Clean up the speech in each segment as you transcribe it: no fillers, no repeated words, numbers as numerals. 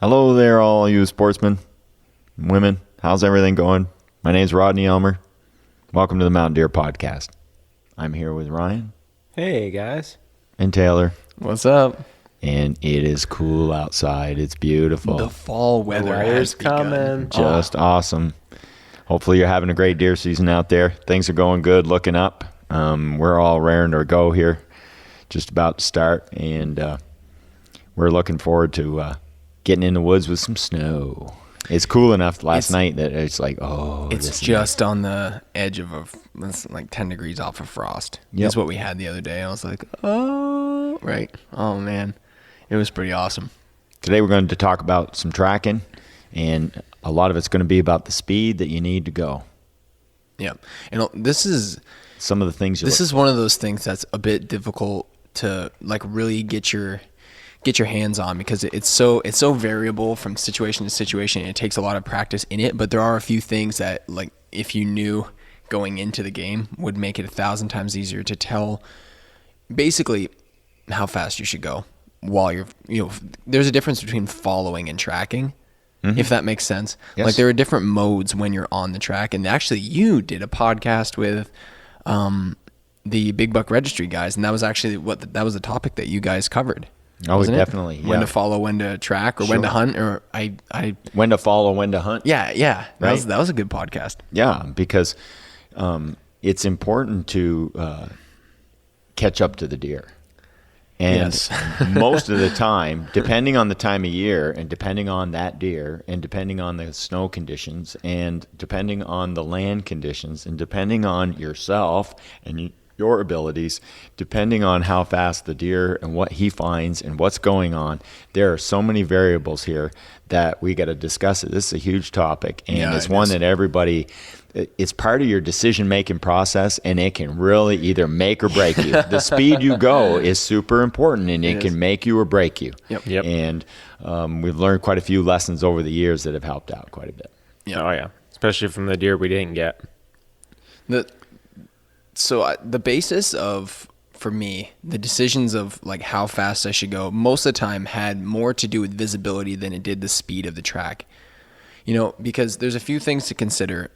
Hello there, all you sportsmen, women. How's everything going? My name's Rodney Elmer. Welcome to the Mountain Deer Podcast. I'm here with Ryan. Hey, guys. And Taylor. What's up? And it is cool outside. It's beautiful. The fall weather is coming. Just awesome. Hopefully you're having a great deer season out there. Things are going good, looking up. We're all raring to go here. Just about to start. And we're looking forward to getting in the woods with some snow. It's cool enough last night that it's like, oh. It's just on the edge of it's like 10 degrees off of frost. Yep. That's what we had the other day. I was like, oh, right. Oh, man. It was pretty awesome. Today we're going to talk about some tracking, and a lot of it's going to be about the speed that you need to go. Yeah. And this is some of the things. This is one of those things that's a bit difficult to like really get your hands on, because it's so variable from situation to situation, and it takes a lot of practice in it. But there are a few things that, like, if you knew going into the game, would make it 1,000 times easier to tell basically how fast you should go while there's a difference between following and tracking, if that makes sense. Yes. Like, there are different modes when you're on the track. And actually you did a podcast with the Big Buck Registry guys, and that was actually that was the topic that you guys covered. Oh, definitely. Yeah. When to follow, when to track, or when to hunt, or when to follow, when to hunt. Yeah. Right? That was a good podcast. Yeah, because it's important to catch up to the deer. And yes. Most of the time, depending on the time of year, and depending on that deer, and depending on the snow conditions, and depending on the land conditions, and depending on yourself and your abilities, depending on how fast the deer and what he finds and what's going on, there are so many variables here that we got to discuss it. This is a huge topic, and it's one that everybody, it's part of your decision-making process, and it can really either make or break you. The speed you go is super important, and it can make you or break you. Yep. And we've learned quite a few lessons over the years that have helped out quite a bit. Yeah. Oh, yeah. Especially from the deer we didn't get. So the basis of, for me, the decisions of like how fast I should go most of the time had more to do with visibility than it did the speed of the track. Because there's a few things to consider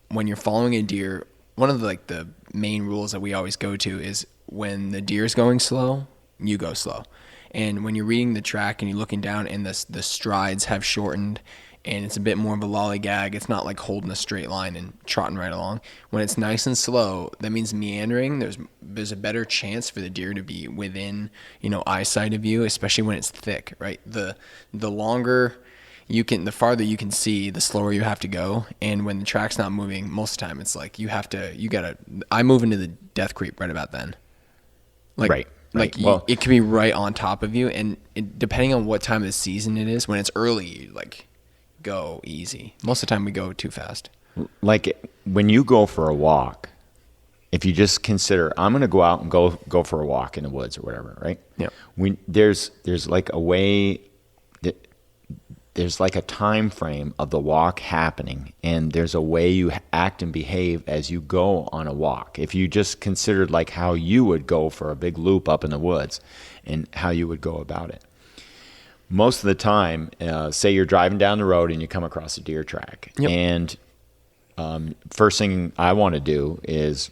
when you're following a deer. One of the main rules that we always go to is when the deer's going slow, you go slow. And when you're reading the track and you're looking down and the strides have shortened and it's a bit more of a lollygag, it's not like holding a straight line and trotting right along. When it's nice and slow, that means meandering. There's a better chance for the deer to be within, eyesight of you, especially when it's thick, right? The longer the farther you can see, the slower you have to go. And when the track's not moving, most of the time it's like I move into the death creep right about then. Right. Well, it can be right on top of you, and depending on what time of the season it is, when it's early, go easy. Most of the time we go too fast. Like when you go for a walk, if you just consider, I'm going to go out and go for a walk in the woods or whatever, right? Yeah. There's like a way that there's like a time frame of the walk happening, and there's a way you act and behave as you go on a walk. If you just considered like how you would go for a big loop up in the woods and how you would go about it. Most of the time, say you're driving down the road and you come across a deer track. Yep. And first thing I want to do is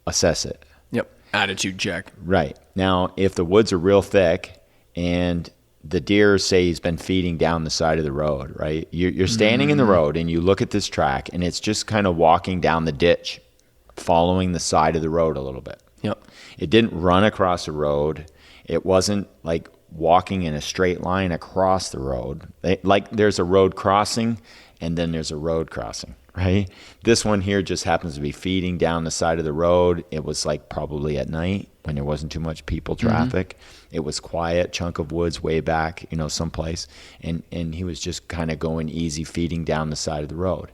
assess it. Yep. Attitude check. Right. Now, if the woods are real thick and the deer, say he's been feeding down the side of the road, right? You're standing in the road and you look at this track and it's just kind of walking down the ditch, following the side of the road a little bit. Yep. It didn't run across the road. It wasn't like walking in a straight line across the road. Like there's a road crossing and then there's a road crossing, right? This one here just happens to be feeding down the side of the road. It was like probably at night when there wasn't too much people traffic. It was quiet, chunk of woods way back, someplace. And he was just kind of going easy, feeding down the side of the road.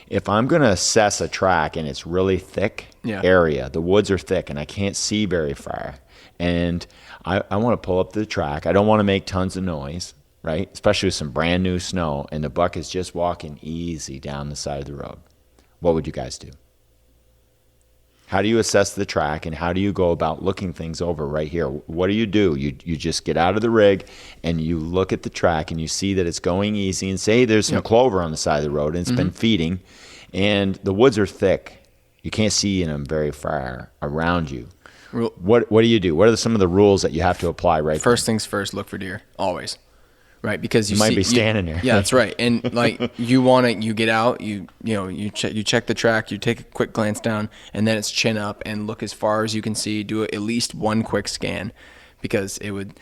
If I'm going to assess a track and it's really thick area, the woods are thick and I can't see very far, and I want to pull up the track. I don't want to make tons of noise, right? Especially with some brand new snow, and the buck is just walking easy down the side of the road. What would you guys do? How do you assess the track, and how do you go about looking things over right here? What do? You just get out of the rig and you look at the track and you see that it's going easy, and say there's some clover on the side of the road and it's been feeding and the woods are thick. You can't see in them very far around you. What do you do? What are some of the rules that you have to apply right First things first, look for deer, always. Right, because you might be standing there. Yeah, that's right. And like you get out, you check the track, you take a quick glance down, and then it's chin up and look as far as you can see. Do at least one quick scan, because it would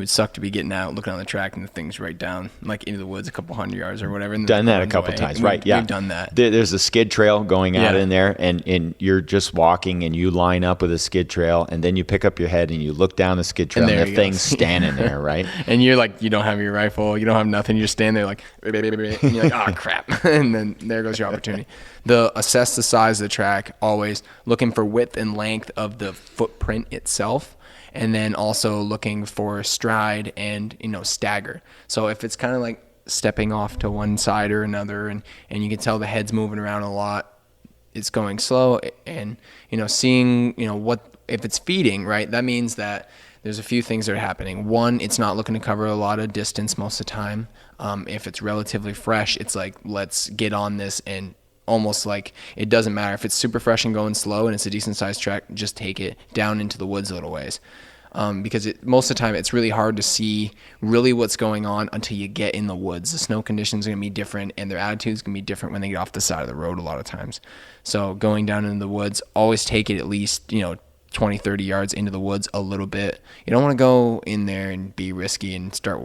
suck to be getting out, looking on the track, and the thing's right down like into the woods a couple hundred yards or whatever. And Done that a couple times, right? Yeah, we've done that. There's a skid trail going out in there, and you're just walking, and you line up with a skid trail, and then you pick up your head and you look down the skid trail, and the thing's standing there, right? And you're like, you don't have your rifle, you don't have nothing. You're standing there like, and you're like, oh crap, and then there goes your opportunity. Assess the size of the track, always looking for width and length of the footprint itself. And then also looking for stride and, stagger. So if it's kind of like stepping off to one side or another, and you can tell the head's moving around a lot, it's going slow, and, seeing, what, if it's feeding, right, that means that there's a few things that are happening. One, it's not looking to cover a lot of distance most of the time. If it's relatively fresh, it's like, let's get on this, and almost like it doesn't matter if it's super fresh and going slow and it's a decent sized track, just take it down into the woods a little ways. Because most of the time it's really hard to see really what's going on until you get in the woods. The snow conditions are going to be different, and their attitude's going to be different when they get off the side of the road a lot of times. So going down into the woods, always take it at least 20, 30 yards into the woods a little bit. You don't want to go in there and be risky and start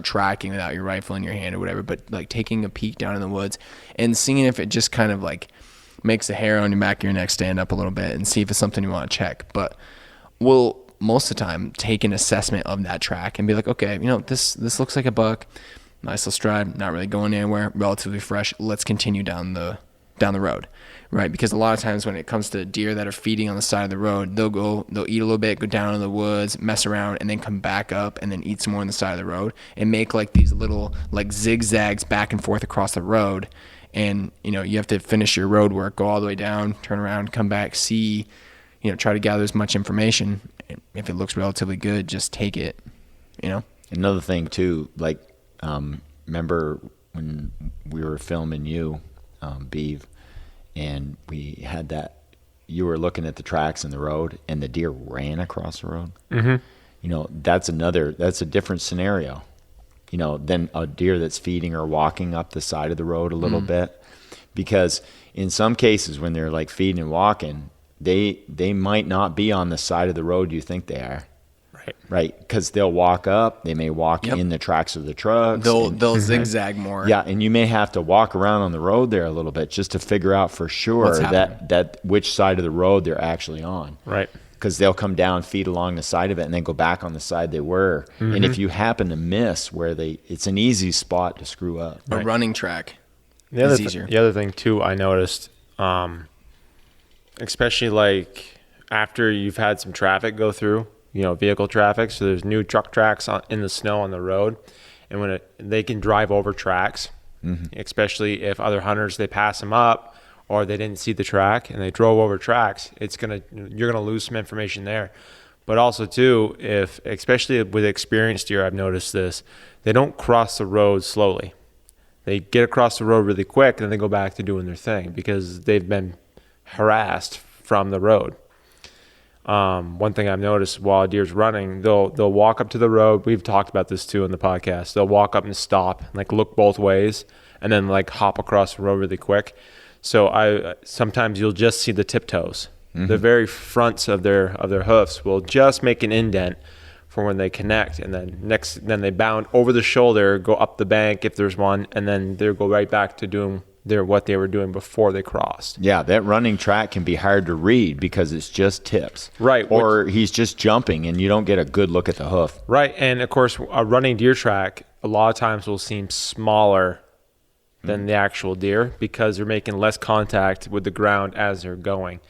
tracking without your rifle in your hand or whatever, but like taking a peek down in the woods and seeing if it just kind of like makes the hair on your back of your neck stand up a little bit, and see if it's something you want to check. But we'll most of the time take an assessment of that track and be like, okay, this looks like a buck, nice little stride, not really going anywhere, relatively fresh, let's continue down the road, right? Because a lot of times when it comes to deer that are feeding on the side of the road, they'll eat a little bit, go down in the woods, mess around, and then come back up and then eat some more on the side of the road, and make like these little like zigzags back and forth across the road. And you have to finish your road work, go all the way down, turn around, come back, see, try to gather as much information. If it looks relatively good, just take it, Another thing too, like, remember when we were filming you, Beeve, and we had that, you were looking at the tracks in the road and the deer ran across the road. Mm-hmm. That's a different scenario, than a deer that's feeding or walking up the side of the road a little bit. Because in some cases when they're like feeding and walking, they might not be on the side of the road you think they are. Right. Because they'll walk up, they may walk in the tracks of the trucks. They'll zigzag more. Yeah, and you may have to walk around on the road there a little bit just to figure out for sure that which side of the road they're actually on. Right. Because they'll come down, feed along the side of it, and then go back on the side they were. Mm-hmm. And if you happen to miss where it's an easy spot to screw up. A running track is easier. The other thing too, I noticed, especially like after you've had some traffic go through, vehicle traffic. So there's new truck tracks in the snow on the road, and when they can drive over tracks, especially if other hunters, they pass them up or they didn't see the track and they drove over tracks, you're gonna lose some information there. But also too, especially with experienced deer, I've noticed this, they don't cross the road slowly. They get across the road really quick and then they go back to doing their thing because they've been harassed from the road. One thing I've noticed while a deer's running, they'll walk up to the road. We've talked about this too in the podcast. They'll walk up and stop, like look both ways, and then like hop across the road really quick. So sometimes you'll just see the tiptoes. Mm-hmm. The very fronts of their hoofs will just make an indent for when they connect, and then they bound over the shoulder, go up the bank if there's one, and then they'll go right back to doing what they were doing before they crossed. Yeah, that running track can be hard to read because it's just tips. Right. Or he's just jumping and you don't get a good look at the hoof. Right, and of course a running deer track a lot of times will seem smaller than the actual deer because they're making less contact with the ground as they're going.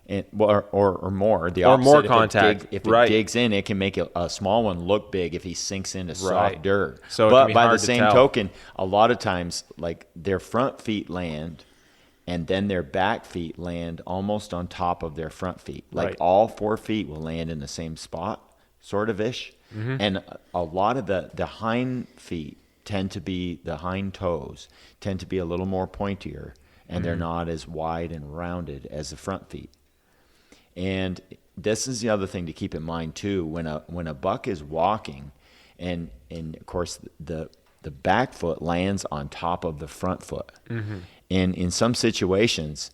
And, or more. The or opposite, more contact. If it digs in, it can make a small one look big if he sinks into soft dirt. So but by the same token, a lot of times, like their front feet land and then their back feet land almost on top of their front feet. Like Right. all 4 feet will land in the same spot, sort of ish. And a lot of the hind feet the hind toes tend to be a little more pointier, and they're not as wide and rounded as the front feet. And this is the other thing to keep in mind too. When a buck is walking, and of course the back foot lands on top of the front foot, and in some situations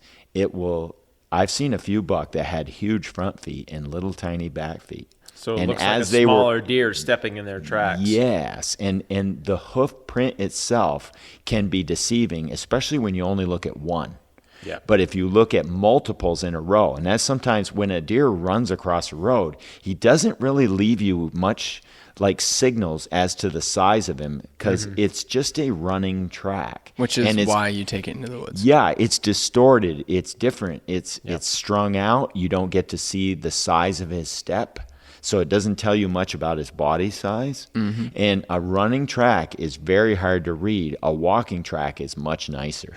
I've seen a few buck that had huge front feet and little tiny back feet. So it and looks like a as they smaller deer stepping in their tracks. Yes, and the hoof print itself can be deceiving, especially when you only look at one. Yeah. But if you look at multiples in a row, and that's sometimes when a deer runs across a road, he doesn't really leave you much like signals as to the size of him, because it's just a running track. Which is why you take it into the woods. Yeah, it's distorted. It's different. It's strung out. You don't get to see the size of his step. So it doesn't tell you much about his body size. And a running track is very hard to read. A walking track is much nicer.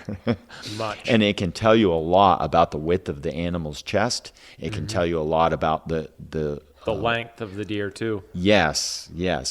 Much. And it can tell you a lot about the width of the animal's chest. It can tell you a lot about the length of the deer too. Yes,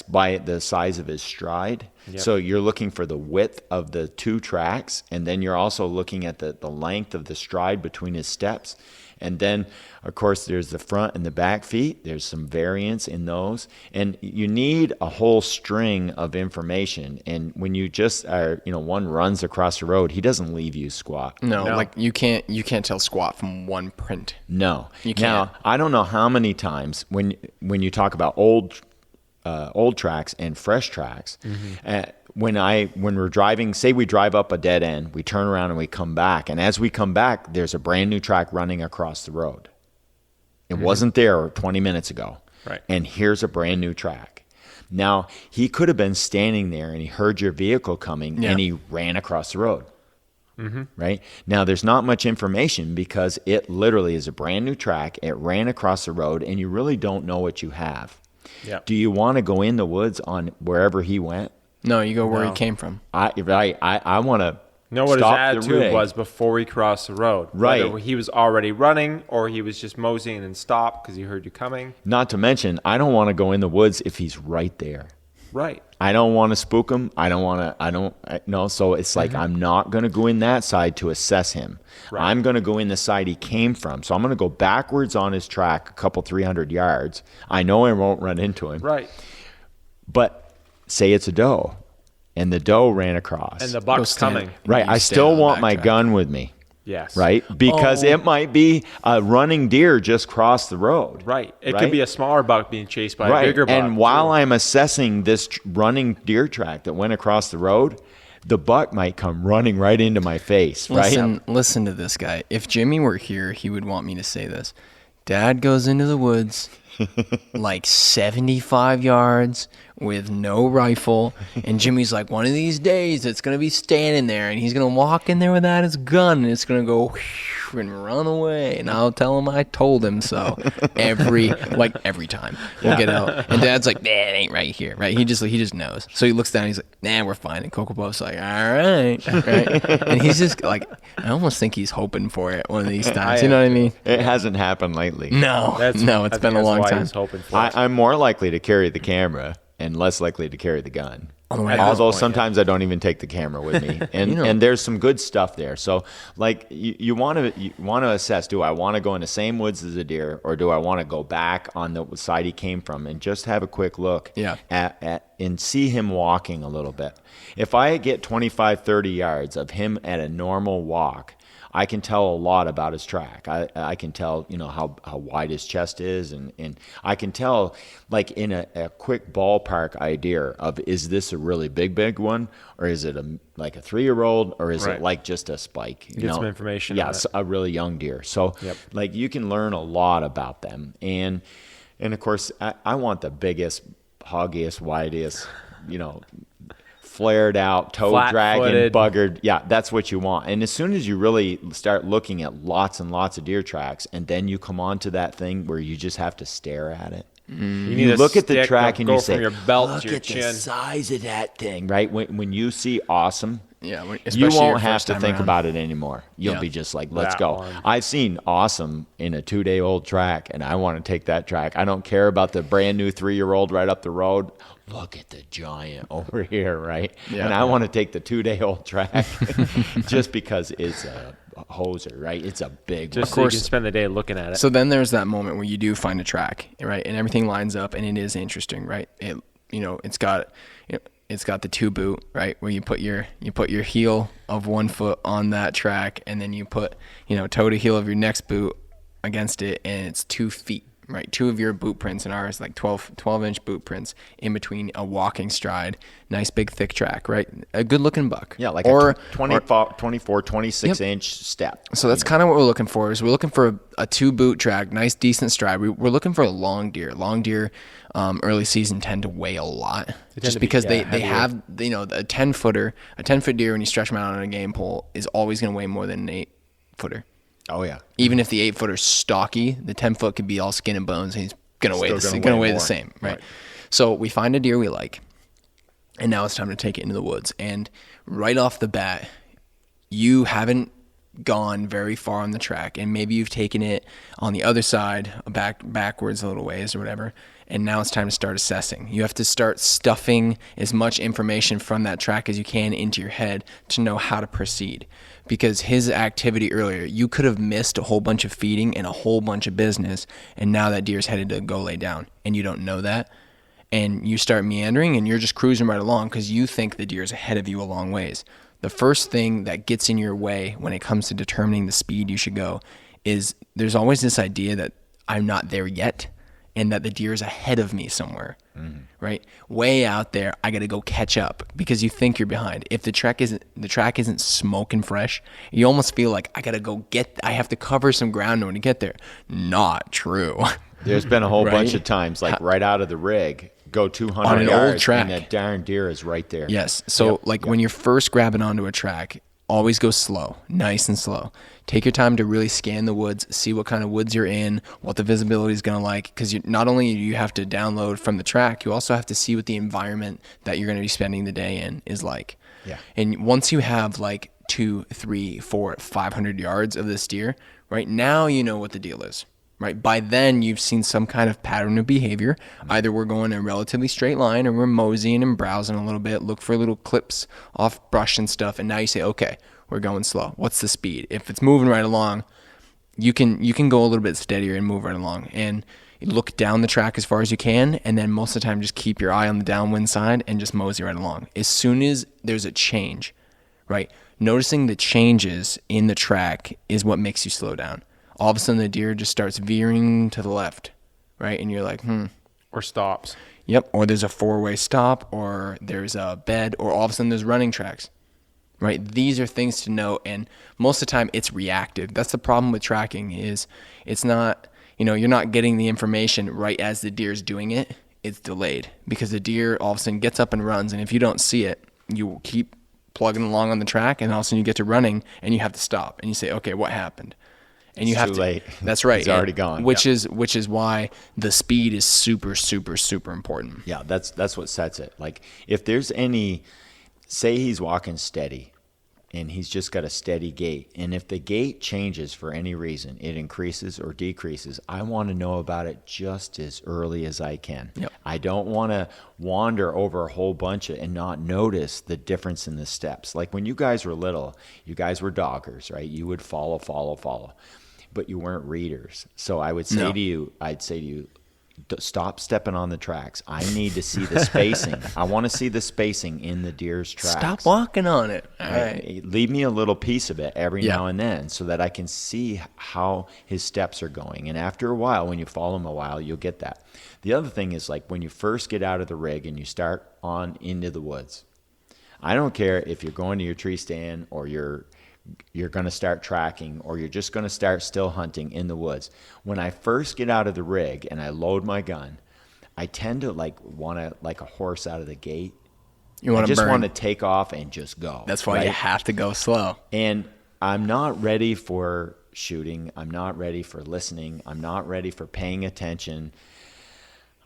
by the size of his stride. Yep. So you're looking for the width of the 2 tracks, and then you're also looking at the length of the stride between his steps. And then, of course, there's the front and the back feet. There's some variance in those. And you need a whole string of information. And when you just are, one runs across the road, he doesn't leave you squat. No, like you can't tell squat from one print. No. You can't. Now, I don't know how many times when you talk about old tracks and fresh tracks, when we're driving, say we drive up a dead end, we turn around and we come back, and as we come back, there's a brand new track running across the road. It wasn't there 20 minutes ago. Right. And here's a brand new track. Now, he could have been standing there and he heard your vehicle coming and he ran across the road. Right? Now, there's not much information because it literally is a brand new track. It ran across the road and you really don't know what you have. Yeah. Do you want to go in the woods on wherever he went? No, you go where No. he came from. I want to Know what his stop the attitude rig. was before he crossed the road. Right. Whether he was already running or he was just moseying and stopped because he heard you coming. Not to mention, I don't want to go in the woods if he's right there. Right. I don't want to spook him. So it's like I'm not going to go in that side to assess him. Right. I'm going to go in the side he came from. So I'm going to go backwards on his track a couple 300 yards. I know I won't run into him. Right. But say it's a doe and the doe ran across. And the buck's coming. Right. You I stay still on the want my backtrack. gun with me. Yes. Right? Because it might be a running deer just crossed the road. Right. It Right? could be a smaller buck being chased by a bigger buck. And while too. I'm assessing this running deer track that went across the road, the buck might come running right into my face, right? Listen to this guy. If Jimmy were here, he would want me to say this. Dad goes into the woods like 75 yards with no rifle, and Jimmy's like, one of these days it's going to be standing there and he's going to walk in there without his gun and it's going to go whoosh and run away, and I'll tell him I told him so every time we'll get out, and Dad's like, nah, it ain't right here, right? He just knows. So he looks down, he's like, nah, we're fine. And Coco Puff's like, all right, and he's just like, I almost think he's hoping for it one of these times. You know what I mean? It hasn't happened lately. No, it's been a long time. He's hoping for it. I'm more likely to carry the camera and less likely to carry the gun. At Although this point, sometimes I don't even take the camera with me, and and there's some good stuff there. So like you want to assess: do I want to go in the same woods as a deer, or do I want to go back on the side he came from and just have a quick look at and see him walking a little bit? If I get 25, 30 yards of him at a normal walk, I can tell a lot about his track. I can tell, how wide his chest is, and I can tell, like, in a quick ballpark idea of, is this a really big one, or is it like a 3-year-old, or is it like just a spike? Get some information on Yes, it. a really young deer. So, like, you can learn a lot about them, and of course, I want the biggest, hoggiest, widest, flared out, toe dragging, Flat-footed. buggered. Yeah, that's what you want. And as soon as you really start looking at lots and lots of deer tracks, and then you come on to that thing where you just have to stare at it. You a look at the stick track to and go you say, from your belt look to your at chin. the size of that thing, right? When you see awesome Yeah, you especially your won't have first to time think around. about it anymore. You'll Yeah. be just like, let's That go. one. I've seen awesome in a 2-day-old track, and I want to take that track. I don't care about the brand new 3-year-old right up the road. Look at the giant over here, right? Yeah. And I want to take the 2-day-old track just because it's a hoser, right? It's a big Just one. so you can spend the day looking at it. So then there's that moment where you do find a track, right? And everything lines up and it is interesting, right? It's got the 2 boot, right? Where you put your heel of 1 foot on that track, and then you put, toe to heel of your next boot against it, and it's 2 feet, right? 2 of your boot prints and ours, like 12-inch boot prints in between a walking stride, nice big thick track, right? A good looking buck. Yeah, like or a 24, 26-inch step. So that's kind of what we're looking for. Is we're looking for a 2 boot track, nice decent stride. We're looking for a long deer. Long deer, early season tend to weigh a lot, just because they have a 10-foot deer when you stretch them out on a game pole is always going to weigh more than an 8-footer. Oh, yeah. Even if the 8-footer's stocky, the 10-foot could be all skin and bones, and he's gonna weigh weigh the more. same, right? So we find a deer we like, and now it's time to take it into the woods. And right off the bat, you haven't gone very far on the track, and maybe you've taken it on the other side, backwards a little ways or whatever. And now it's time to start assessing. You have to start stuffing as much information from that track as you can into your head to know how to proceed. Because his activity earlier, you could have missed a whole bunch of feeding and a whole bunch of business, and now that deer's headed to go lay down, and you don't know that. And you start meandering, and you're just cruising right along because you think the deer's ahead of you a long ways. The first thing that gets in your way when it comes to determining the speed you should go is there's always this idea that I'm not there yet, and that the deer is ahead of me somewhere, right? Way out there, I got to go catch up because you think you're behind. If the track isn't smoking fresh, you almost feel like I have to cover some ground in order to get there. Not true. There's been a whole Right? bunch of times, like right out of the rig, go 200 On an yards, old track. and that darn deer is right there. Yes. So when you're first grabbing onto a track, always go slow, nice and slow. Take your time to really scan the woods, see what kind of woods you're in, what the visibility is going to like. Because not only do you have to download from the track, you also have to see what the environment that you're going to be spending the day in is like. Yeah. And once you have like 2, 3, 4, 500 yards of this deer, right now you know what the deal is. Right. By then, you've seen some kind of pattern of behavior. Either we're going a relatively straight line, or we're moseying and browsing a little bit, look for little clips off brush and stuff. And now you say, okay, we're going slow. What's the speed? If it's moving right along, you can go a little bit steadier and move right along. And you look down the track as far as you can, and then most of the time, just keep your eye on the downwind side and just mosey right along. As soon as there's a change, right? Noticing the changes in the track is what makes you slow down. All of a sudden the deer just starts veering to the left, right? And you're like, Or stops. Yep. Or there's a 4-way stop, or there's a bed, or all of a sudden there's running tracks, right? These are things to know. And most of the time it's reactive. That's the problem with tracking is it's not, you're not getting the information right as the deer's doing it. It's delayed because the deer all of a sudden gets up and runs. And if you don't see it, you will keep plugging along on the track, and all of a sudden you get to running and you have to stop and you say, okay, what happened? And you have too to. late. That's right. It's already gone. Which is why the speed is super, super, super important. Yeah, that's what sets it. Like if there's say he's walking steady, and he's just got a steady gait, and if the gait changes for any reason, it increases or decreases, I want to know about it just as early as I can. Yep. I don't want to wander over a whole bunch and not notice the difference in the steps. Like when you guys were little, you guys were doggers, right? You would follow, but you weren't readers. So I would say to you, stop stepping on the tracks. I need to see the spacing. I want to see the spacing in the deer's tracks. Stop walking on it. All right. Leave me a little piece of it every now and then so that I can see how his steps are going. And after a while, when you follow him a while, you'll get that. The other thing is like when you first get out of the rig and you start on into the woods, I don't care if you're going to your tree stand or you're going to start tracking or you're just going to start still hunting in the woods. When I first get out of the rig and I load my gun, I tend to want a horse out of the gate. You want I to just burn. want to take off and just go. That's why you have to go slow. And I'm not ready for shooting. I'm not ready for listening. I'm not ready for paying attention.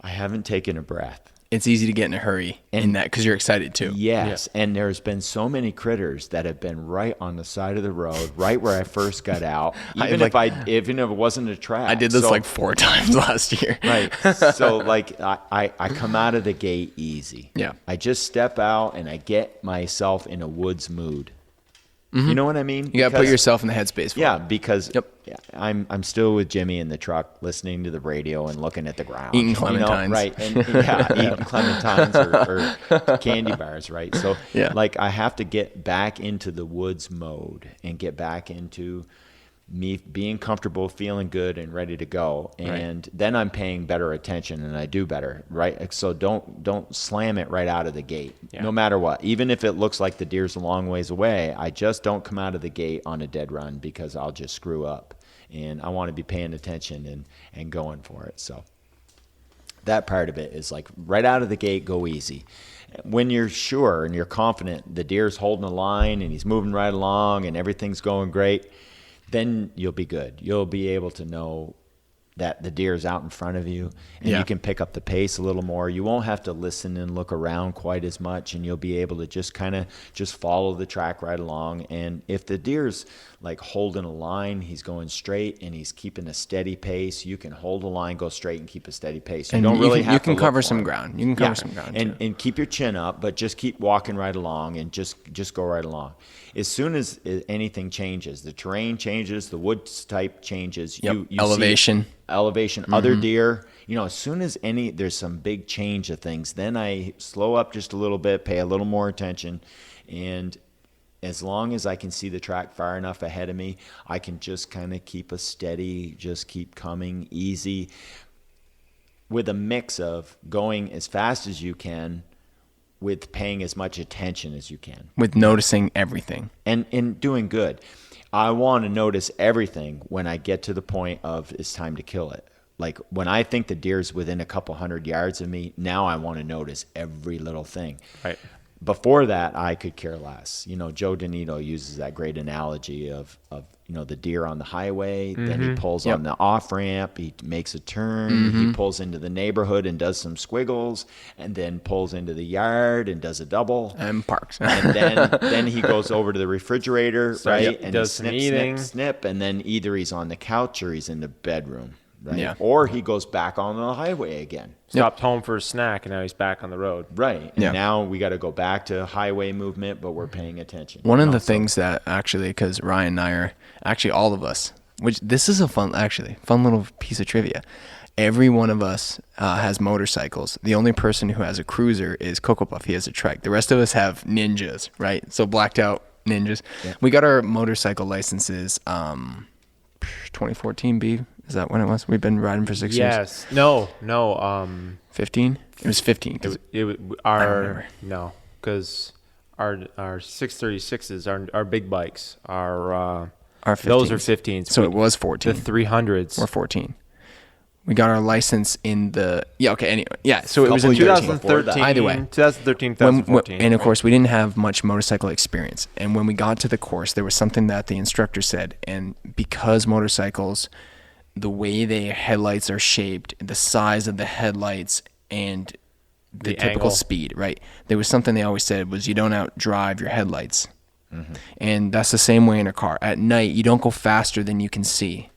I haven't taken a breath. it's easy to get in a hurry in that because you're excited too. Yes, and there's been so many critters that have been right on the side of the road, right where I first got out. Even if it wasn't a track. I did this like 4 times last year. Right. So like I come out of the gate easy. Yeah. I just step out and I get myself in a woods mood. You know what I mean? You got to put yourself in the headspace for it. Because I'm still with Jimmy in the truck, listening to the radio and looking at the ground, eating clementines, right? And eating clementines or candy bars, right? So, like, I have to get back into the woods mode and get back into me being comfortable, feeling good, and ready to go. And then I'm paying better attention, and I do better, right? So don't slam it right out of the gate, no matter what. Even if it looks like the deer's a long ways away, I just don't come out of the gate on a dead run because I'll just screw up. And I want to be paying attention and going for it. So that part of it is like right out of the gate, go easy. When you're sure and you're confident the deer's holding a line and he's moving right along and everything's going great, then you'll be good. You'll be able to know that the deer is out in front of you, and you can pick up the pace a little more. You won't have to listen and look around quite as much, and you'll be able to just kind of just follow the track right along. And if the deer's like holding a line, he's going straight and he's keeping a steady pace, you can hold a line, go straight, and keep a steady pace. You don't really have to You can look cover for some him. ground. You can cover some ground and keep your chin up, but just keep walking right along and just go right along. As soon as anything changes, the terrain changes, the wood type changes, you elevation. see elevation, other deer, as soon as there's some big change of things, then I slow up just a little bit, pay a little more attention, and as long as I can see the track far enough ahead of me, I can just kind of keep a steady, just keep coming easy with a mix of going as fast as you can with paying as much attention as you can. With noticing everything. And doing good. I want to notice everything when I get to the point of it's time to kill it. Like when I think the deer's within a couple 100 yards of me, now I want to notice every little thing. Right. Before that, I could care less. Joe Donito uses that great analogy of the deer on the highway. Then he pulls on the off ramp. He makes a turn. He pulls into the neighborhood and does some squiggles, and then pulls into the yard and does a double and parks. And then he goes over to the refrigerator, right? And does some eating. snip, and then either he's on the couch or he's in the bedroom. Right? Yeah. Or he goes back on the highway again. Stopped home for a snack, and now he's back on the road. Right. And now we got to go back to highway movement, but we're paying attention. One of the things that actually, because Ryan and I are, actually all of us, which this is a fun little piece of trivia. Every one of us has motorcycles. The only person who has a cruiser is Cocoa Puff. He has a trike. The rest of us have ninjas, right? So blacked out ninjas. Yeah. We got our motorcycle licenses 2014 B. Is that when it was? We've been riding for 6 years. Yes. No. 15? It was 15. Because our 636s, our big bikes, are 15s. Those are 15s. So it was 14. The 300s were 14. We got our license in the anyway. Yeah, so it was in 2013. Either way. 2013, 2014. And of course, we didn't have much motorcycle experience. And when we got to the course, there was something that the instructor said. And because motorcycles, the way their headlights are shaped, the size of the headlights, and the typical angle. Speed, right? There was something they always said was you don't outdrive your headlights. Mm-hmm. And that's the same way in a car. At night, you don't go faster than you can see,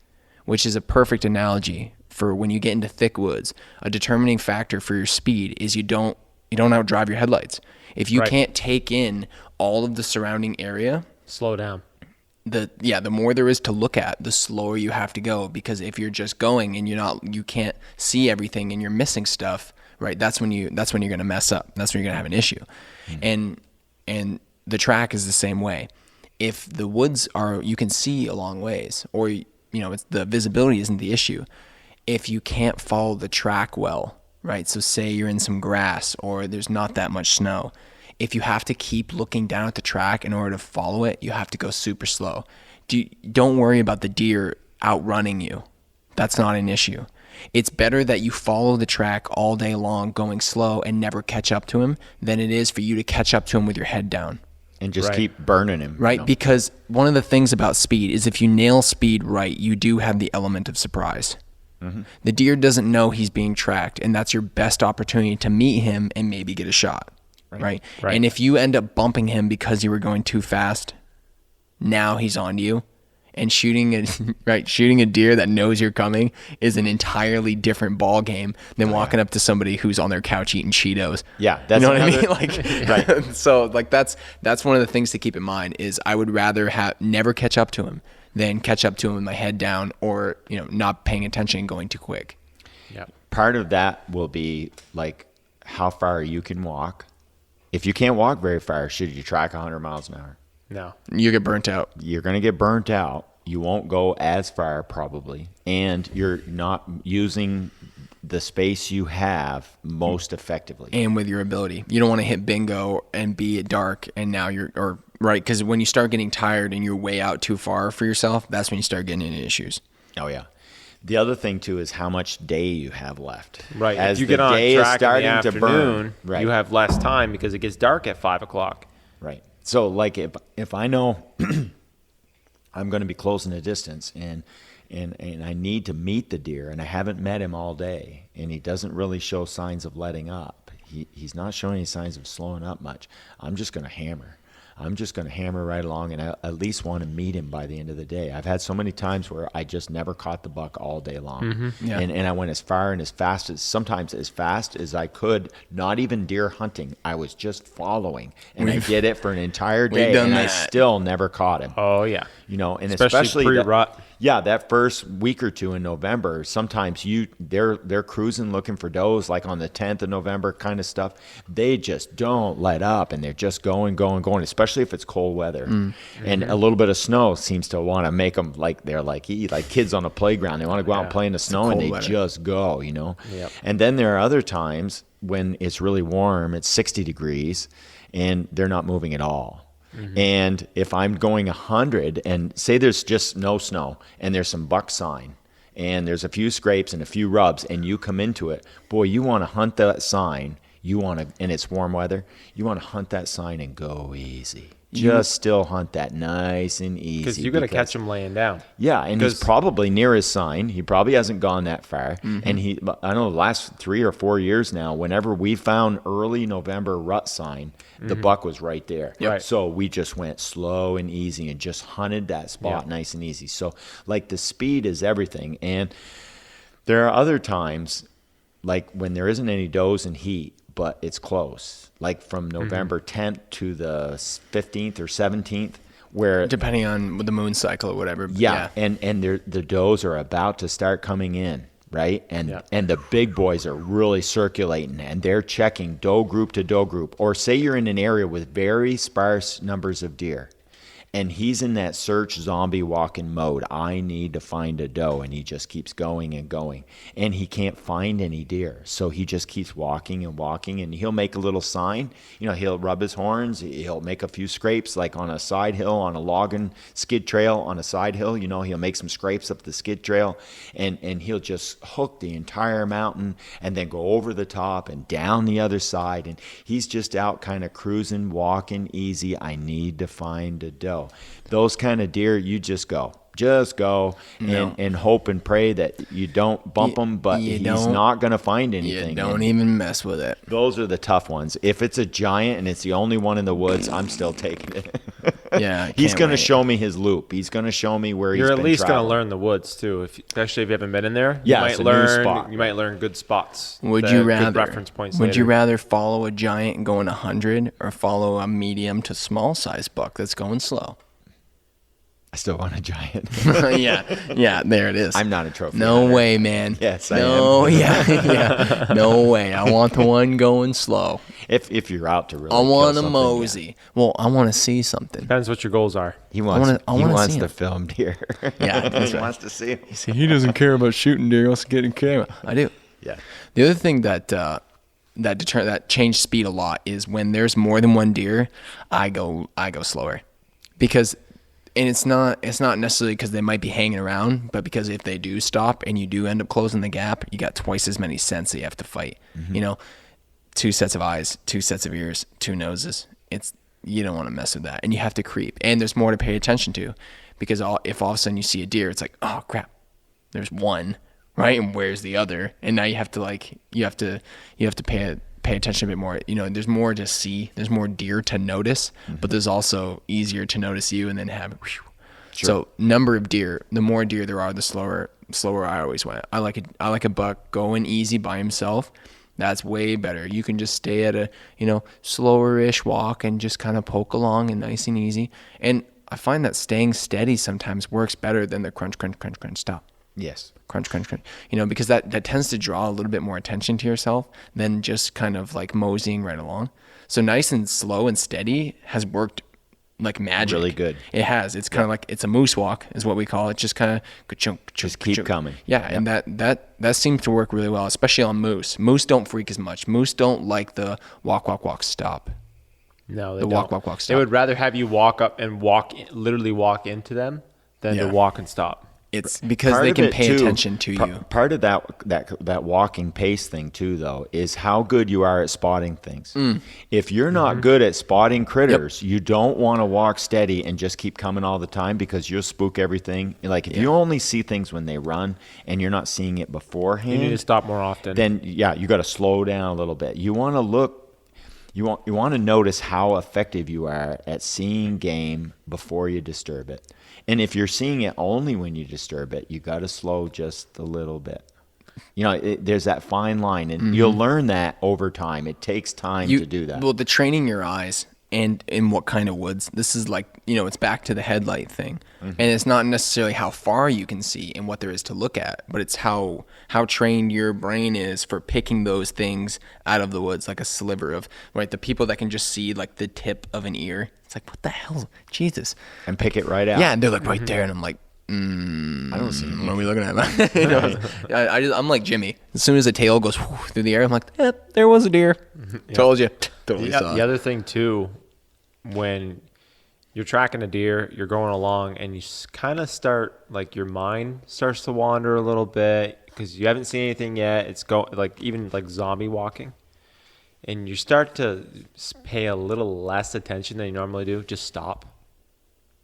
which is a perfect analogy for when you get into thick woods. A determining factor for your speed is you don't outdrive your headlights. If you can't take in all of the surrounding area, slow down. The more there is to look at, the slower you have to go, because if you're just going and you can't see everything and you're missing stuff, right? That's when you're going to mess up. That's when you're going to have an issue. Mm-hmm. And the track is the same way. If the woods you can see a long ways, or it's the visibility isn't the issue. If you can't follow the track well, right? So say you're in some grass or there's not that much snow. If you have to keep looking down at the track in order to follow it, you have to go super slow. Don't worry about the deer outrunning you. That's not an issue. It's better that you follow the track all day long going slow and never catch up to him than it is for you to catch up to him with your head down. And just keep burning him. Right? Because one of the things about speed is if you nail speed right, you do have the element of surprise. The deer doesn't know he's being tracked, and that's your best opportunity to meet him and maybe get a shot, right? And if you end up bumping him because you were going too fast, now he's on you. And shooting a deer that knows you're coming is an entirely different ball game than walking up to somebody who's on their couch eating Cheetos. Yeah, that's you know what I another- mean. Like, so like that's one of the things to keep in mind is I would rather never catch up to him than catch up to him with my head down or not paying attention and going too quick. Yeah. Part of that will be like how far you can walk. If you can't walk very far, should you track 100 miles an hour? No. You get burnt out. You're going to get burnt out. You won't go as far probably, and you're not using the space you have most effectively. And with your ability, you don't want to hit bingo and be at dark, and now right, because when you start getting tired and you're way out too far for yourself, that's when you start getting into issues. Oh yeah. The other thing too is how much day you have left. Right. As if you the get on day is track in the starting to afternoon, burn, right. you have less time because it gets dark at 5 o'clock. Right. So like if I know I'm going to be closing a distance and I need to meet the deer and I haven't met him all day and he doesn't really show signs of letting up. He's not showing any signs of slowing up much. I'm just going to hammer. I'm just going to hammer right along, and I at least want to meet him by the end of the day. I've had so many times where I just never caught the buck all day long. Yeah. And I went as far and as fast as I could, not even deer hunting. I was just following, and I did it for an entire day, done and I that. still never caught him. Oh, yeah. And Especially pre-rut. that first week or two in November, sometimes they're cruising looking for does, like on the 10th of November kind of stuff. They just don't let up, and they're just going, especially if it's cold weather. And a little bit of snow seems to want to make them like they're like kids on a playground. They want to go out and play in the snow, and they weather. just go, Yep. And then there are other times when it's really warm, it's 60 degrees, and they're not moving at all. And if I'm going 100 and say there's just no snow and there's some buck sign and there's a few scrapes and a few rubs and you come into it, boy, you want to hunt that sign. And it's warm weather, you want to hunt that sign and go easy. Just still hunt that nice and easy. Because you're going to catch him laying down. Yeah, and he's probably near his sign. He probably hasn't gone that far. And I know the last 3 or 4 years now, whenever we found early November rut sign, the buck was right there. Right. So we just went slow and easy and just hunted that spot nice and easy. So like the speed is everything. And there are other times, like when there isn't any does in heat, but it's close, like from November 10th to the 15th or 17th, where Depending on the moon cycle or whatever. but and the does are about to start coming in, right? And the big boys are really circulating, and they're checking doe group to doe group. Or say you're in an area with very sparse numbers of deer, and he's in that search zombie walking mode. I need to find a doe, and he just keeps going and going, and he can't find any deer, so he just keeps walking and walking, and he'll make a little sign. He'll rub his horns, he'll make a few scrapes, like on a side hill, on a logging skid trail on a side hill. He'll make some scrapes up the skid trail, and he'll just hook the entire mountain and then go over the top and down the other side, and he's just out kind of cruising, walking easy. I need to find a doe. Those kind of deer, you just go and hope and pray that you don't bump him, but he's not going to find anything. You don't even mess with it. Those are the tough ones. If it's a giant and it's the only one in the woods, I'm still taking it. Yeah, He's going to show me his loop. He's going to show me where You're he's at been least going to traveling. learn the woods too, especially if you haven't been in there. Yeah, it's a new spot. You might learn good spots. Would that you are rather? good reference points? Would you later. rather follow a giant and going 100, or follow a medium to small size buck that's going slow? I still want a giant. yeah. There it is. I'm not a trophy No hunter. way, man. Yes, I no, am. yeah. No way. I want the one going slow. If you're out to really I kill want a something, mosey. Well, I want to see something. Depends what your goals are. He wants I wanna see the him. film deer. Yeah, that's he right. wants to see him. See, he doesn't care about shooting deer. He wants to get in camera. I do. Yeah. The other thing that changed speed a lot is when there's more than one deer, I go slower, because. And it's not necessarily because they might be hanging around, but because if they do stop and you do end up closing the gap, you got twice as many scents that you have to fight. 2 sets of eyes, 2 sets of ears, 2 noses. You don't want to mess with that, and you have to creep. And there's more to pay attention to, because if all of a sudden you see a deer, it's like, oh crap, there's one. right? And where's the other? And now you have to pay attention a bit more. There's more to see. There's more deer to notice, but there's also easier to notice you and then have. Whew. Sure. So number of deer, the more deer there are, the slower I always went. I like a buck going easy by himself. That's way better. You can just stay at a, slower-ish walk and just kind of poke along and nice and easy. And I find that staying steady sometimes works better than the crunch, crunch, crunch, crunch, stop. Yes. Crunch, crunch, crunch. Because that tends to draw a little bit more attention to yourself than just kind of like moseying right along. So nice and slow and steady has worked like magic. Really good. It has. It's kind of like, it's a moose walk is what we call it. Just kind of Just keep coming. Yeah. And that seems to work really well, especially on moose. Moose don't freak as much. Moose don't like the walk, walk, walk, stop. No, they The don't. walk, stop. They would rather have you walk up and literally walk into them than to walk and stop. It's because Part they of can it, pay too, attention to you. Part of that walking pace thing too, though, is how good you are at spotting things. If you're not good at spotting critters, you don't want to walk steady and just keep coming all the time because you'll spook everything. Like if you only see things when they run and you're not seeing it beforehand, You need to stop more often. then you got to slow down a little bit. You want to look. You want to notice how effective you are at seeing game before you disturb it. And if you're seeing it only when you disturb it, you got to slow just a little bit. There's that fine line, and you'll learn that over time. It takes time to do that. Well, the training your eyes and in what kind of woods, this is like, it's back to the headlight thing. And it's not necessarily how far you can see and what there is to look at, but it's how trained your brain is for picking those things out of the woods, like a sliver of, right? The people that can just see like the tip of an ear. It's like, what the hell? Jesus. And pick it right out. Yeah, and they're like right there, and I'm like, I don't see it. what are we looking at? I'm like Jimmy. As soon as the tail goes through the air, I'm like, there was a deer. Told you. Totally saw it. The other thing too, when you're tracking a deer, you're going along, and you kind of start, like, your mind starts to wander a little bit because you haven't seen anything yet. It's even like zombie walking. And you start to pay a little less attention than you normally do. Just stop.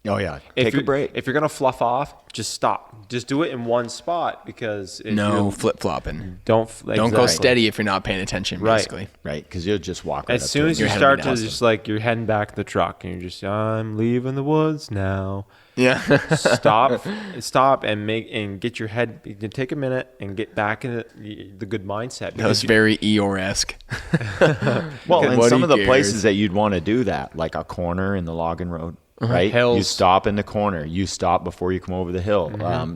Oh yeah, take a break. If you're gonna fluff off, just stop. Just do it in one spot because No flip flopping. don't Don't go exactly. steady if you're not paying attention. Right. Basically, Right, because you'll just walk right As up soon to as it. you You're start heading to down. just like you're heading back to the truck and you're just I'm leaving the woods now. yeah. Stop and get your head. You can take a minute and get back in the good mindset. That was very Eeyore-esque. Well, and What some he of the cares. places that you'd want to do that, like a corner in the logging road, right? Hills. You stop in the corner. You stop before you come over the hill.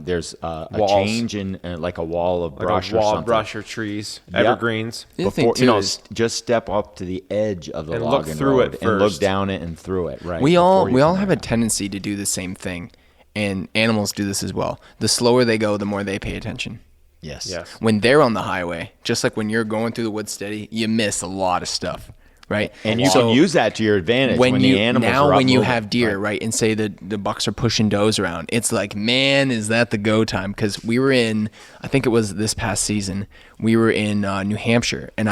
There's a Walls. change in like a wall of brush like a wall or of something. brush or trees, Yep. evergreens. The other thing, Before too, is just step up to the edge of the And look logging through road it and look first. down it and through it. Right. we all before you come have a back. tendency to do the same thing, and animals do this as well. The slower they go, the more they pay attention. Yes. Yes. When they're on the highway, just like when you're going through the woods steady, you miss a lot of stuff, right? And you So can use that to your advantage when you the animals are up when you moving. have deer, right, and say the bucks are pushing does around, it's like, man, is that the go time? Because we were in, I think it was this past season, we were in New Hampshire, and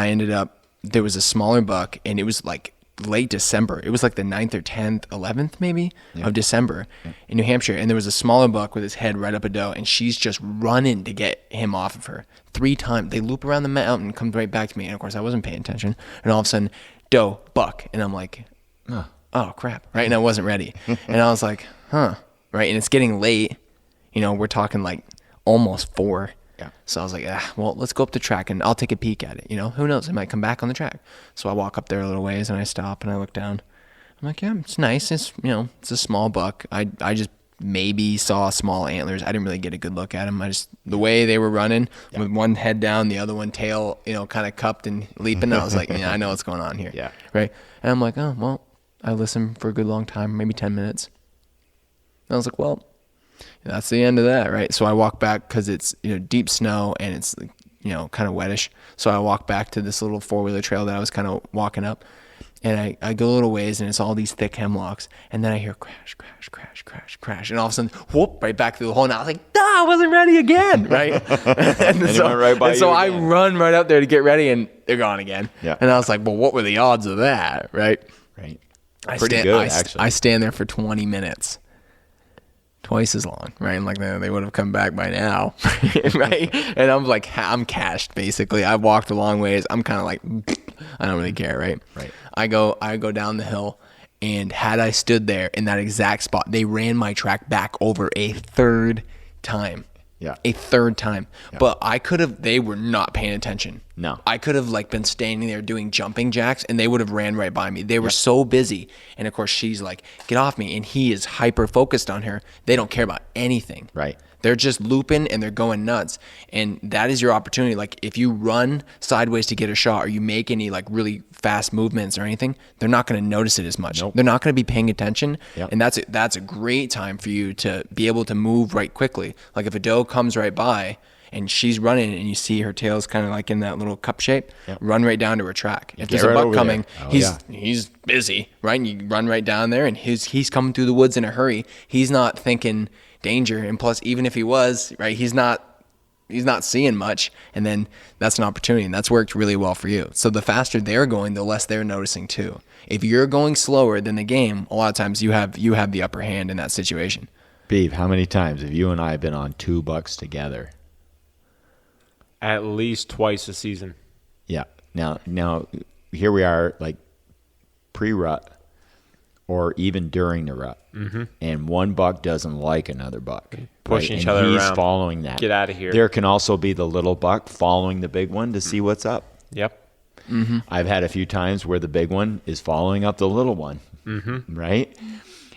there was a smaller buck, and it was like late December. It was like the 9th or 10th, 11th maybe of December in New Hampshire. And there was a smaller buck with his head right up a doe, and she's just running to get him off of her 3 times. They loop around the mountain, comes right back to me. And of course I wasn't paying attention. And all of a sudden, doe, buck. And I'm like, oh crap. Right. And I wasn't ready. And I was like, huh. Right. And it's getting late. We're talking like almost 4. Yeah. So I was like, well, let's go up the track and I'll take a peek at it. Who knows? It might come back on the track. So I walk up there a little ways and I stop and I look down. I'm like, yeah, it's nice. It's, it's a small buck. I just maybe saw small antlers. I didn't really get a good look at him. The way they were running with one head down, the other one tail, kind of cupped and leaping. I was like, yeah, I know what's going on here. Yeah. Right. And I'm like, oh, well, I listened for a good long time, maybe 10 minutes. And I was like, well, that's the end of that, right? So I walk back because it's deep snow and it's kind of wettish. So I walk back to this little 4-wheeler trail that I was kind of walking up, and I go a little ways and it's all these thick hemlocks, and then I hear crash, crash, crash, crash, crash, and all of a sudden, whoop, right back through the hole. And I was like, I wasn't ready again, right? and you went right by so you I again. run right up there to get ready, and they're gone again. Yeah. And I was like, well, what were the odds of that, right? Right. I Pretty stand, good, I, actually. I stand there for 20 minutes. twice as long, right? And like they would have come back by now, right? And I'm like, I'm cashed basically. I walked a long ways. I'm kind of like, I don't really care, right? Right. I go down the hill, and had I stood there in that exact spot, they ran my track back over a third time. Yeah. A third time. Yeah. But they were not paying attention. No. I could have like been standing there doing jumping jacks and they would have ran right by me. They were so busy. And of course she's like, get off me. And he is hyper focused on her. They don't care about anything. Right. They're just looping and they're going nuts. And that is your opportunity. Like if you run sideways to get a shot or you make any like really fast movements or anything, they're not going to notice it as much. Nope. They're not going to be paying attention. Yep. And that's a great time for you to be able to move right quickly. Like if a doe comes right by and she's running and you see her tail's kind of like in that little cup shape, run right down to her track. If there's a buck coming, he's busy, right? And you run right down there and he's coming through the woods in a hurry. He's not thinking danger, and plus even if he was, right, he's not seeing much, and then that's an opportunity, and that's worked really well for you. So the faster they're going, the less they're noticing too. If you're going slower than the game, a lot of times you have the upper hand in that situation. Beeve, how many times have you and I been on 2 bucks together? At least twice a season. Yeah. Now here we are, like pre-rut or even during the rut, and one buck doesn't like another buck, pushing each and other he's around. Following that. Get out of here. There can also be the little buck following the big one to see what's up. Yep. I've had a few times where the big one is following up the little one, right?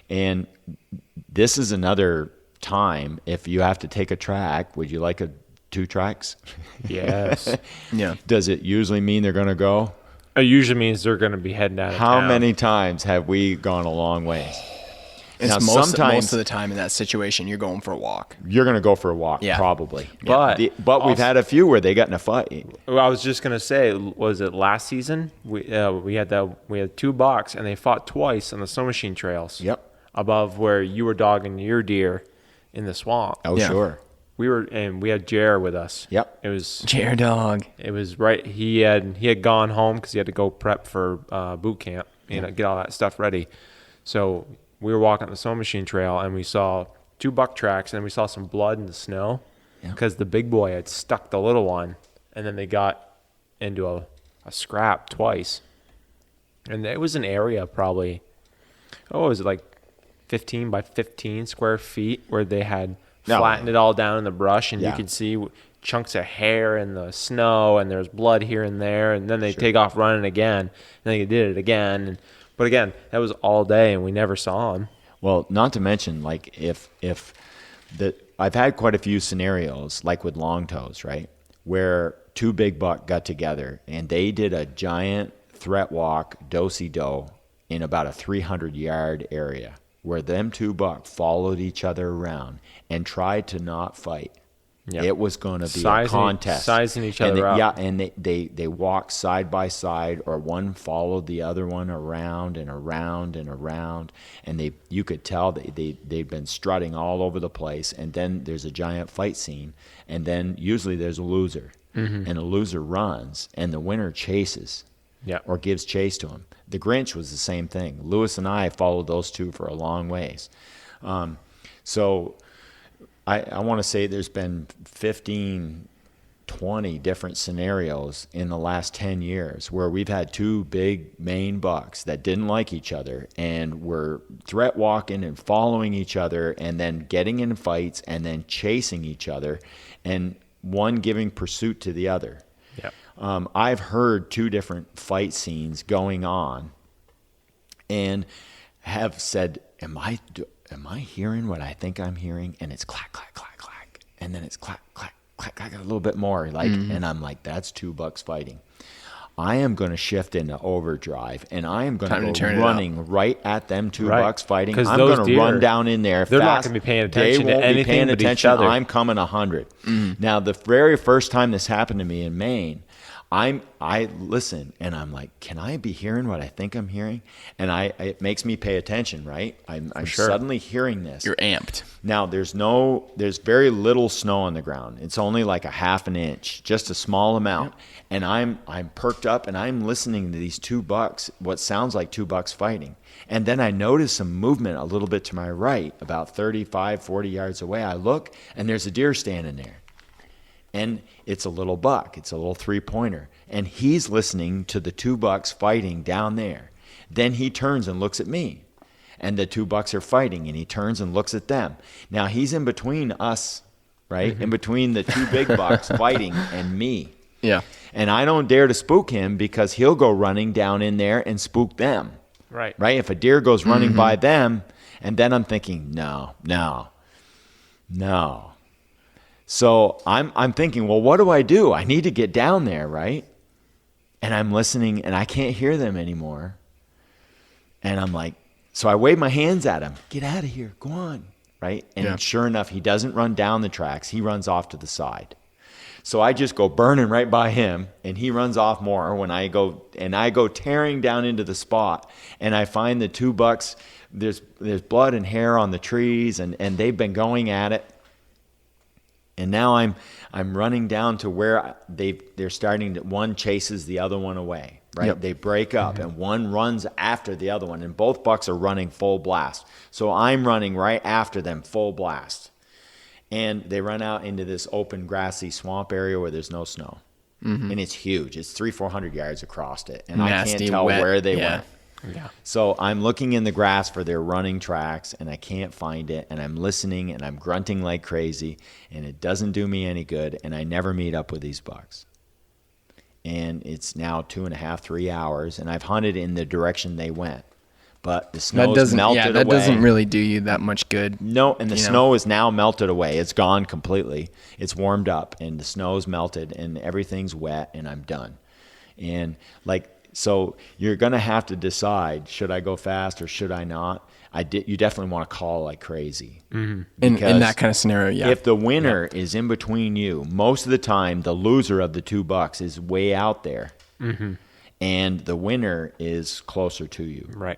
And this is another time, if you have to take a track, would you like 2 tracks? Yes. Yeah. Does it usually mean they're going to go? It usually means they're going to be heading out of How town. many times have we gone a long way? It's Now, most sometimes of the time in that situation, you're going for a walk. you're going to go for a walk, Yeah. probably. But But we've had a few where they got in a fight. Well, I was just gonna say, was it last season? We had 2 bucks and they fought twice on the snow machine trails. Yep. Above where you were dogging your deer in the swamp. Oh, Yeah. sure. We had Jer with us. Yep. It was Chair dog. It was right. He had gone home because he had to go prep for boot camp, get all that stuff ready. So we were walking on the snow machine trail and we saw 2 buck tracks and we saw some blood in the snow because the big boy had stuck the little one, and then they got into a scrap twice. And it was an area probably, was it like 15 by 15 square feet where they had flattened it all down in the brush, and you could see chunks of hair in the snow, and there's blood here and there, and then they take off running again, and then they did it again. But again, that was all day, and we never saw them. Well, not to mention, like I've had quite a few scenarios, like with long toes, right, where 2 big buck got together and they did a giant threat walk, do-si-do, in about a 300-yard area, where them 2 buck followed each other around and tried to not fight. Yep. It was going to be a contest. Sizing each other up. Yeah, and they walked side by side, or one followed the other one around and around and around, and you could tell they'd been strutting all over the place. And then there's a giant fight scene, and then usually there's a loser, and a loser runs, and the winner chases. Yeah. Or gives chase to him. The Grinch was the same thing. Lewis and I followed those 2 for a long ways. So I want to say there's been 15, 20 different scenarios in the last 10 years where we've had 2 big main bucks that didn't like each other and were threat walking and following each other and then getting in fights and then chasing each other, and one giving pursuit to the other. Yep. I've heard 2 different fight scenes going on and have said, am I hearing what I think I'm hearing? And it's clack, clack, clack, clack. And then it's clack, clack, clack, clack, a little bit more. And I'm like, that's 2 bucks fighting. I am going to shift into overdrive, and I am going to go running right at them 2 bucks fighting. I'm going to run down in there they're fast. Not going to be paying attention they won't to anything be paying but attention. each other. I'm coming 100. Now, the very first time this happened to me in Maine, I listen and I'm like, can I be hearing what I think I'm hearing? And it makes me pay attention, right? I'm sure. suddenly hearing this. You're amped. Now there's very little snow on the ground. It's only like a half an inch, just a small amount. And I'm perked up and I'm listening to these two bucks, what sounds like two bucks fighting. And then I notice some movement a little bit to my right, about 35, 40 yards away. I look and there's a deer standing there. And it's a little buck. It's a little 3-pointer. And he's listening to the two bucks fighting down there. Then he turns and looks at me. And the two bucks are fighting. And he turns and looks at them. Now he's in between us, right? Mm-hmm. In between the two big bucks fighting and me. Yeah. And I don't dare to spook him because he'll go running down in there and spook them. Right. Right? If a deer goes running by them, and then I'm thinking, no. So I'm thinking, well, what do? I need to get down there, right? And I'm listening, and I can't hear them anymore. And I'm like, so I wave my hands at him. Get out of here. Go on, right? And sure enough, he doesn't run down the tracks. He runs off to the side. So I just go burning right by him, and he runs off more when I go tearing down into the spot, and I find the two bucks. There's blood and hair on the trees, and they've been going at it. And now I'm running down to where they're starting to, one chases the other one away, right? Yep. They break up and one runs after the other one, and both bucks are running full blast. So I'm running right after them full blast. And they run out into this open grassy swamp area where there's no snow. Mm-hmm. And it's huge. It's 300-400 yards across it. And nasty, I can't tell wet, where they went. Yeah. So I'm looking in the grass for their running tracks, and I can't find it. And I'm listening, and I'm grunting like crazy, and it doesn't do me any good. And I never meet up with these bucks. And it's now 2.5, 3 hours, and I've hunted in the direction they went. But the snow's melted away. That doesn't really do you that much good. No, and the snow is now melted away. It's gone completely. It's warmed up, and the snow's melted, and everything's wet, and I'm done. And so you're going to have to decide, should I go fast or should I not? You definitely want to call like crazy. Mm-hmm. In that kind of scenario, yeah. If the winner is in between you, most of the time the loser of the two bucks is way out there, and the winner is closer to you. Right.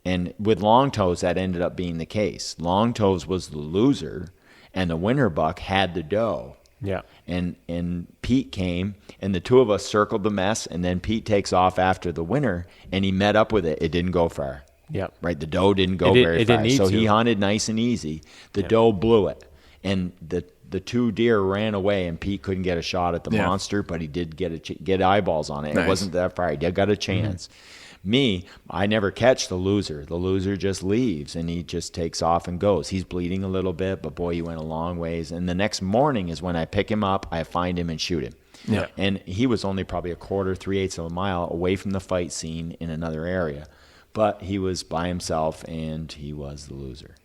And with long toes, that ended up being the case. Long toes was the loser, and the winner buck had the doe. Yeah. And Pete came, and the two of us circled the mess, and then Pete takes off after the winner, and he met up with it. It didn't go far. Yeah. Right? The doe didn't go very far. So he hunted nice and easy. The doe blew it. And the two deer ran away, and Pete couldn't get a shot at the monster, but he did get eyeballs on it. Nice. It wasn't that far. He got a chance. Mm-hmm. Me, I never catch the loser. The loser just leaves, and he just takes off and goes. He's bleeding a little bit, but boy, he went a long ways. And the next morning is when I pick him up, I find him and shoot him. Yeah. And he was only probably a quarter, 3/8 of a mile away from the fight scene in another area. But he was by himself, and he was the loser.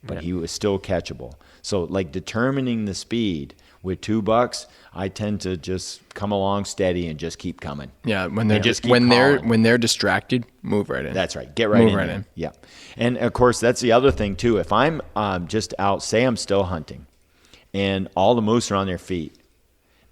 But he was still catchable. So, determining the speed with two bucks, I tend to just come along steady and just keep coming. Yeah, when they're distracted, move right in. That's right. Get right in. Yeah. And of course, that's the other thing too. If I'm just out, say I'm still hunting, and all the moose are on their feet,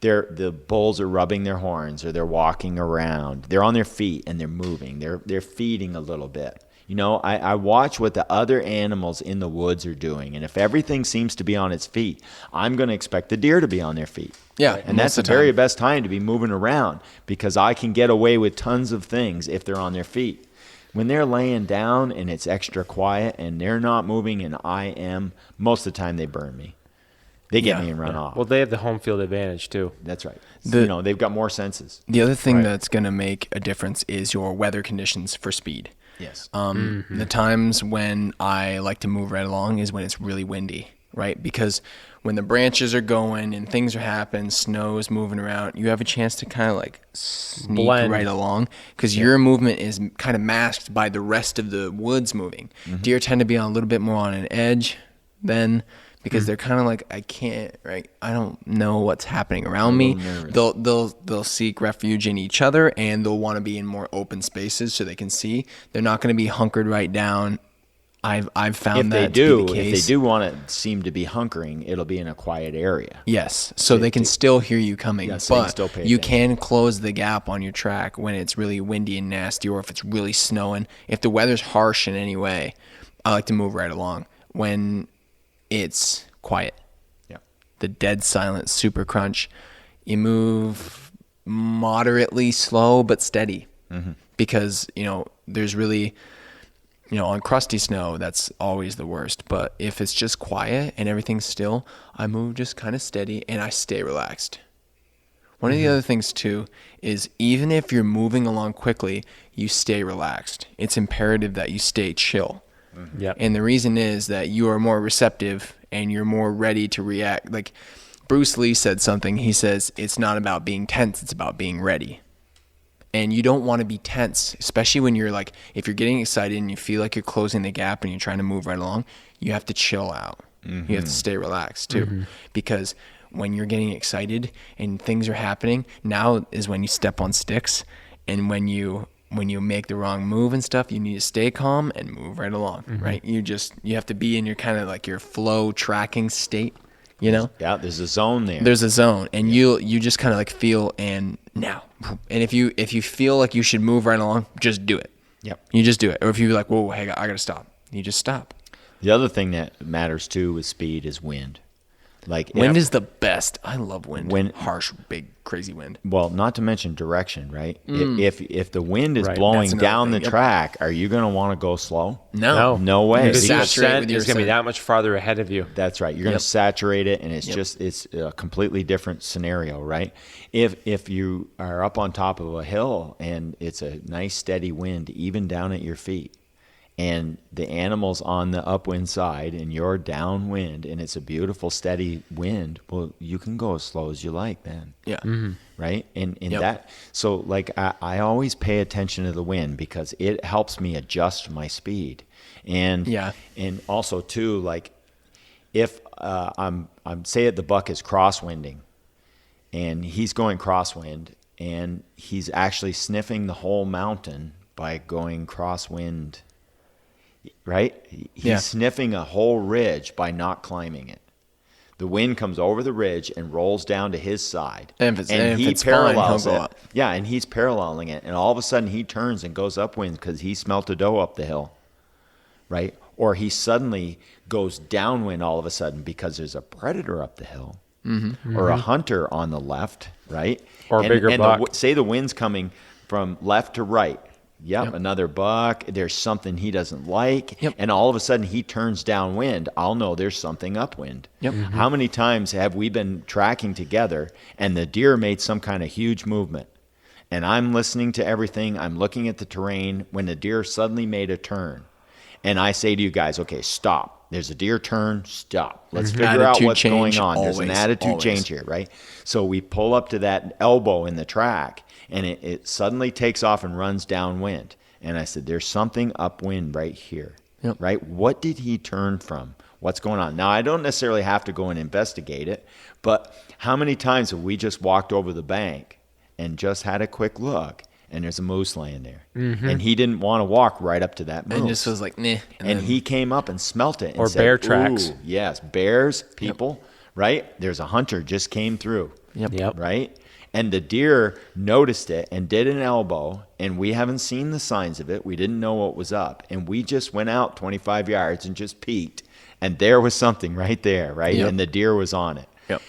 the bulls are rubbing their horns or they're walking around. They're on their feet and they're moving. They're feeding a little bit. I watch what the other animals in the woods are doing, and if everything seems to be on its feet, I'm going to expect the deer to be on their feet. Yeah, and that's the very best time to be moving around, because I can get away with tons of things if they're on their feet. When they're laying down and it's extra quiet and they're not moving and I am, most of the time they burn me. They get me and run off. Well, they have the home field advantage too. That's right. They've got more senses. The other thing that's going to make a difference is your weather conditions for speed. Yes. The times when I like to move right along is when it's really windy, right? Because when the branches are going and things are happening, snow is moving around, you have a chance to kind of sneak right along, because your movement is kind of masked by the rest of the woods moving. Mm-hmm. Deer tend to be a little bit more on an edge then, because they're kind of I can't, right? I don't know what's happening around me. They'll seek refuge in each other, and they'll want to be in more open spaces so they can see. They're not going to be hunkered right down I've found If that they to be do, the case. if they do want to seem to be hunkering, it'll be in a quiet area. Yes, so they can still hear you coming, Yes, they can but still pay you attention. can close the gap on your track when it's really windy and nasty, or if it's really snowing. If the weather's harsh in any way, I like to move right along. When it's quiet, Yeah. the dead silent super crunch, you move moderately slow but steady, because there's really, on crusty snow, that's always the worst. But if it's just quiet and everything's still, I move just kind of steady and I stay relaxed. One of the other things too is, even if you're moving along quickly, you stay relaxed. It's imperative that you stay chill. Yep. And the reason is that you are more receptive and you're more ready to react. Like Bruce Lee said something, he says, it's not about being tense, it's about being ready. And you don't want to be tense, especially when you're like, if you're getting excited and you feel like you're closing the gap and you're trying to move right along, you have to chill out. You have to stay relaxed too. Because when you're getting excited and things are happening, now is when you step on sticks. And when you make the wrong move and stuff, you need to stay calm and move right along, right? You have to be in your kind of like your flow tracking state, Yeah, there's a zone there. There's a zone, and you just kind of like feel, and now. And if you feel like you should move right along, just do it. Yep. You just do it. Or if you're like, whoa, hey, I got to stop. You just stop. The other thing that matters too with speed is wind. Like Wind is the best. I love wind. Wind- Harsh, big, crazy wind. well, not to mention direction, right? If the wind is Right. blowing That's another down thing, the yep. track, are you going to want to go slow? No. No way. You The saturate descent with your is going to be ascent. that much farther ahead of you. That's right. You're going to saturate it, and it's a completely different scenario, right? If you are up on top of a hill and it's a nice steady wind, even down at your feet, and the animal's on the upwind side and you're downwind, and it's a beautiful steady wind, well, you can go as slow as you like then. Yeah. Right. And Yep. that, so like I always pay attention to the wind because it helps me adjust my speed. And Yeah. and also too, like if I'm say the buck is crosswinding and he's going crosswind and he's actually sniffing the whole mountain by going crosswind, right? He's Yeah. sniffing a whole ridge by not climbing it. The wind comes over the ridge and rolls down to his side. And if he it's fine, parallels he'll it. go up. Yeah, and he's paralleling it. And all of a sudden he turns and goes upwind because he smelt a doe up the hill, right? Or he suddenly goes downwind all of a sudden because there's a predator up the hill. Or a hunter on the left, right? Or a bigger buck. Say the wind's coming from left to right. Yep, another buck. There's something he doesn't like. Yep. And all of a sudden he turns downwind. I'll know there's something upwind. Yep. How many times have we been tracking together and the deer made some kind of huge movement? And I'm listening to everything. I'm looking at the terrain when the deer suddenly made a turn. And I say to you guys, okay, stop. There's a deer turn. Stop. Let's figure out Attitude what's going change, on. There's an always, attitude always. change here, right? So we pull up to that elbow in the track, and it suddenly takes off and runs downwind. And I said, there's something upwind right here, Yep. right? What did he turn from? What's going on? Now, I don't necessarily have to go and investigate it, but how many times have we just walked over the bank and just had a quick look, and there's a moose laying there, and he didn't want to walk right up to that moose, And just was like, nah. and then- he came up and smelt it and Or said, bear tracks. "Ooh, yes, bears, people, right? There's a hunter just came through, Yep. right? And the deer noticed it and did an elbow, and we haven't seen the signs of it. We didn't know what was up, and we just went out 25 yards and just peeked, and there was something right there, right? Yep. And the deer was on it. Yep.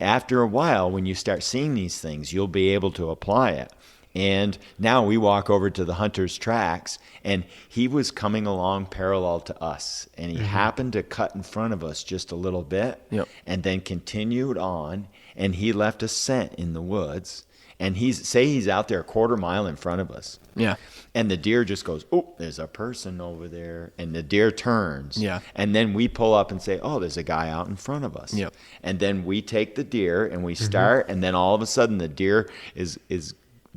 After a while, when you start seeing these things, you'll be able to apply it. And now we walk over to the hunter's tracks, and he was coming along parallel to us, and he happened to cut in front of us just a little bit, Yep. and then continued on, and he left a scent in the woods, and he's out there a quarter mile in front of us. Yeah. And the deer just goes, oh, there's a person over there. And the deer turns. Yeah. And then we pull up and say, oh, there's a guy out in front of us. Yep. And then we take the deer and we start. And then all of a sudden the deer is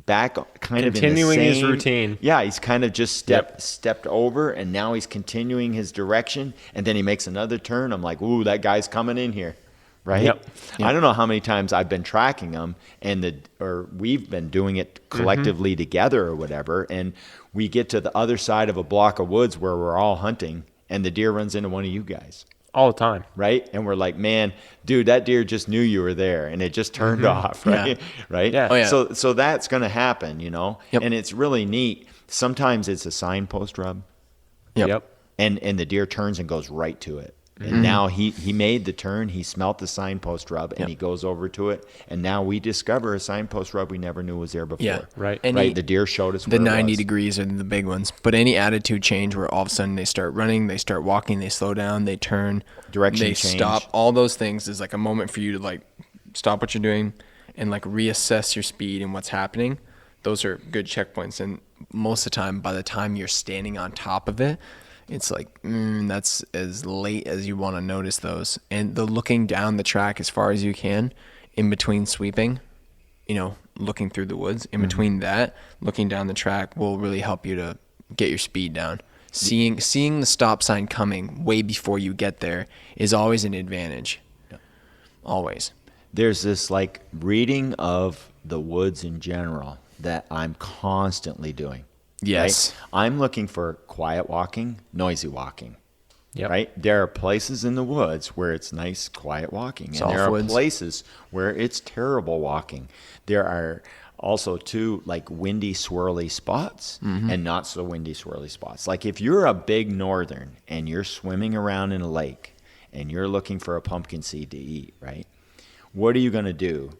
back kind of Continuing in the his same, routine. Yeah, he's kind of just stepped over. And now he's continuing his direction. And then he makes another turn. I'm like, ooh, that guy's coming in here. Right? Yep. I don't know how many times I've been tracking them or we've been doing it collectively together or whatever. And we get to the other side of a block of woods where we're all hunting and the deer runs into one of you guys. All the time. Right? And we're like, man, dude, that deer just knew you were there and it just turned off, right? Yeah. Right? Yeah. Oh, yeah. So that's going to happen, you know? Yep. And it's really neat. Sometimes it's a signpost rub Yep. and the deer turns and goes right to it. And now he made the turn, he smelt the signpost rub, and he goes over to it. And now we discover a signpost rub we never knew was there before. Yeah. Right. Any- The deer showed us The where it 90 was. degrees are the big ones. But any attitude change where all of a sudden they start running, they start walking, they slow down, they turn, Direction they change. stop. All those things is like a moment for you to like stop what you're doing and like reassess your speed and what's happening. Those are good checkpoints. And most of the time, by the time you're standing on top of it, it's like, that's as late as you want to notice those. And the looking down the track as far as you can in between sweeping, you know, looking through the woods, in between that, looking down the track will really help you to get your speed down. Seeing the stop sign coming way before you get there is always an advantage. Always. There's this like reading of the woods in general that I'm constantly doing. Yes. Right? I'm looking for quiet walking, noisy walking. Yep. Right? There are places in the woods where it's nice, quiet walking. And there are Softwoods. places where it's terrible walking. There are also too like windy, swirly spots and not so windy, swirly spots. Like if you're a big northern and you're swimming around in a lake and you're looking for a pumpkin seed to eat, right? What are you going to do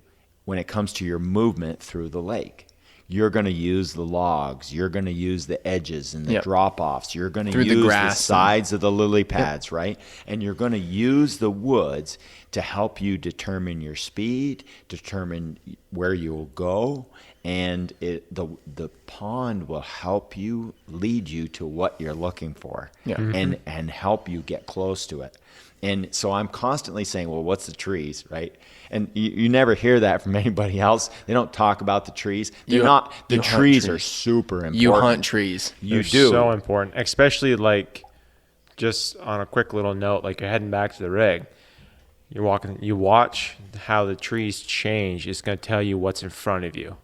when it comes to your movement through the lake? You're going to use the logs. You're going to use the edges and the Yep. drop-offs. You're going to Through the use the grass sides of the lily pads, right? And you're going to use the woods to help you determine your speed, determine where you will go, and the pond will help you, lead you to what you're looking for, Yeah. and help you get close to it. And so I'm constantly saying, well, what's the trees, right? And you never hear that from anybody else. They don't talk about the trees. They're You- not. The you hunt trees trees. are super important. You hunt trees. You They're do. so important, especially like just on a quick little note, like you're heading back to the rig. You're walking, you watch how the trees change. It's going to tell you what's in front of you.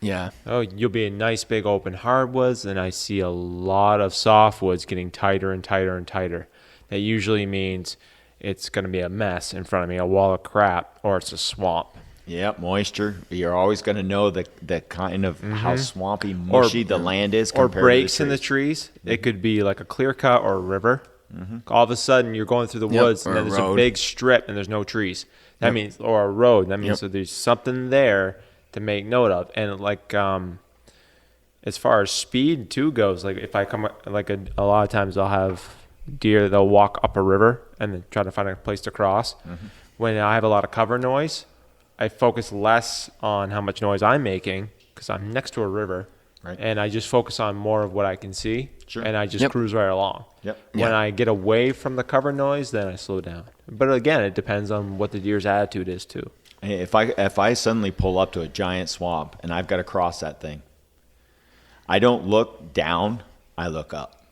Yeah. Oh, you'll be in nice big open hardwoods, and I see a lot of softwoods getting tighter and tighter and tighter. That usually means it's going to be a mess in front of me, a wall of crap, or it's a swamp. Yep, moisture. You're always going to know the kind of how swampy, mushy the land is Or compared breaks to in the the trees. It could be like a clear cut or a river. All of a sudden, you're going through the Yep, woods, or and a then there's a road. big strip, and there's no trees. That means, or a road. That means so there's something there to make note of. And like, as far as speed too goes, like if I come, like a lot of times I'll have deer, they'll walk up a river and then try to find a place to cross. When I have a lot of cover noise, I focus less on how much noise I'm making because I'm next to a river. Right. And I just focus on more of what I can see. Sure. And I just Yep. cruise right along. Yep. When I get away from the cover noise, then I slow down. But again, it depends on what the deer's attitude is too. Hey, if I suddenly pull up to a giant swamp and I've got to cross that thing, I don't look down, I look up.